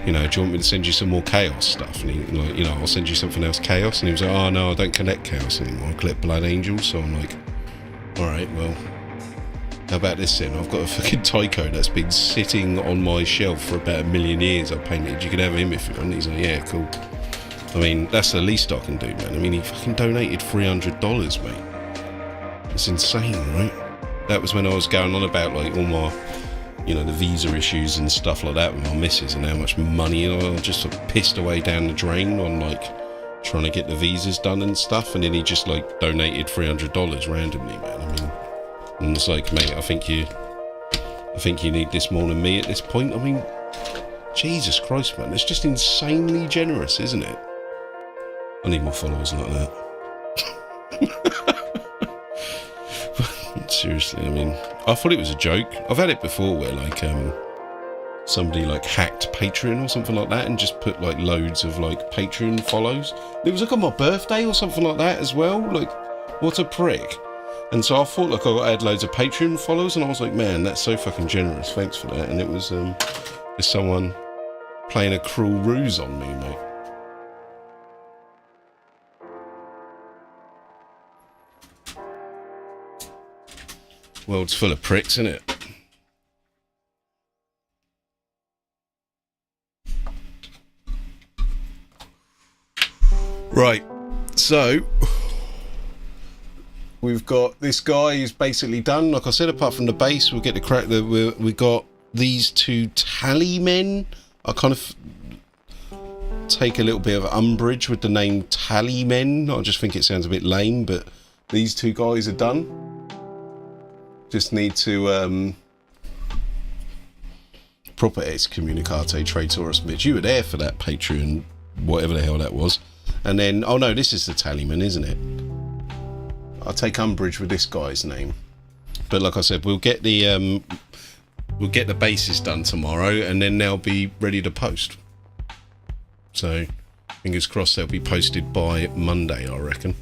you know, do you want me to send you some more Chaos stuff? And he, like, you know, I'll send you something else Chaos. And he was like, oh, no, I don't collect Chaos anymore. I collect Blood Angels. So I'm like, all right, well, how about this then? I've got a fucking Tyco that's been sitting on my shelf for about 1 million years. I painted. You can have him if you want. He's like, yeah, cool. I mean, that's the least I can do, man. I mean, he fucking donated $300, mate. It's insane, right? That was when I was going on about like all my, you know, the visa issues and stuff like that with my missus and how much money I just sort of pissed away down the drain on like trying to get the visas done and stuff. And then he just like donated $300 randomly, man. I mean, and it's like, mate, I think you need this more than me at this point. I mean, Jesus Christ, man, it's just insanely generous, isn't it? I need more followers like that. Seriously, I mean, I thought it was a joke. I've had it before where like somebody like hacked Patreon or something like that and just put like loads of like Patreon follows. It was like on my birthday or something like that as well. Like, what a prick. And so I thought like I had loads of Patreon followers and I was like, man, that's so fucking generous. Thanks for that. And it was just someone playing a cruel ruse on me, mate. World's full of pricks, isn't it? Right, so we've got this guy who's basically done. Like I said, apart from the base, we'll get the crack. We got these two tally men. I kind of take a little bit of umbrage with the name tally men. I just think it sounds a bit lame, but these two guys are done. Just need to proper excommunicate traitoris bitch. You were there for that Patreon, whatever the hell that was. And then, oh no, this is the tallyman, isn't it? I'll take umbrage with this guy's name. But like I said, we'll get the bases done tomorrow, and then they'll be ready to post. So, fingers crossed they'll be posted by Monday, I reckon.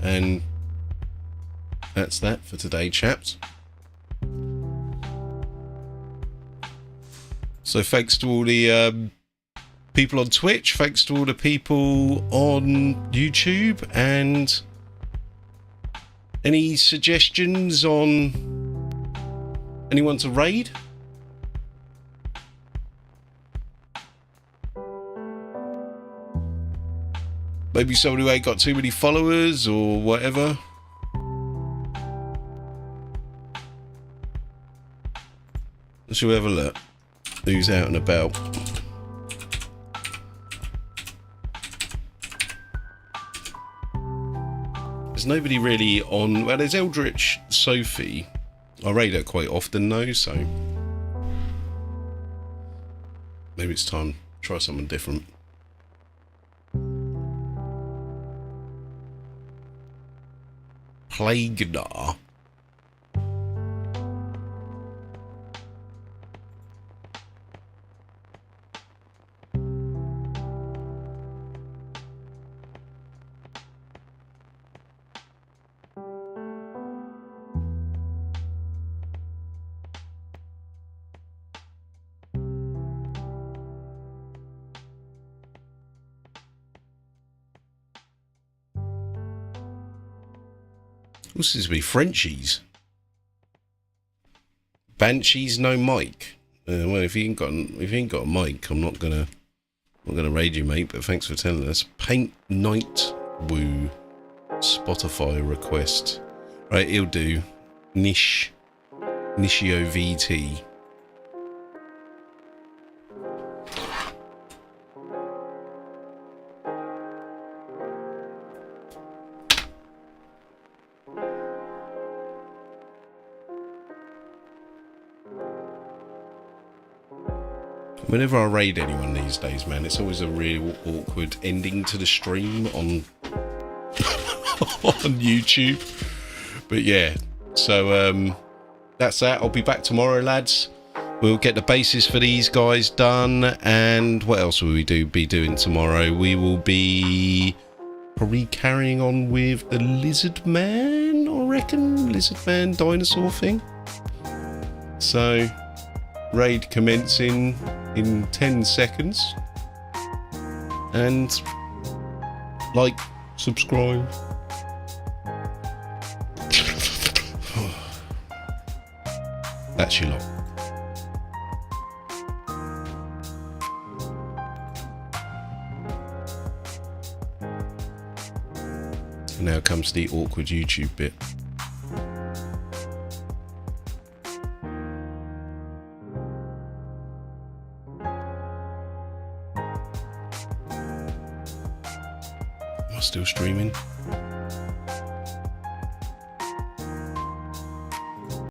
And that's that for today, chaps. So thanks to all the people on Twitch, thanks to all the people on YouTube, and any suggestions on anyone to raid? Maybe somebody who ain't got too many followers or whatever. Let's have a look. Who's out and about? There's nobody really on. Well, there's Eldritch Sophie. I raid her quite often though, so maybe it's time to try something different. Plaguenar. This is be Frenchies. Banshees no mic. Well, if you ain't got a mic, I'm not gonna raid you, mate. But thanks for telling us. Paint Night Woo Spotify request. Right, he'll do. Nishio VT. Whenever I raid anyone these days, man, it's always a real awkward ending to the stream on on YouTube. But yeah, so that's that. I'll be back tomorrow, lads. We'll get the bases for these guys done, and what else will we be doing tomorrow? We will be probably carrying on with the Lizard Man, I reckon. Lizard Man dinosaur thing. So, raid commencing in 10 seconds. And like, subscribe. That's your lot. Now comes the awkward YouTube bit. Am I still streaming?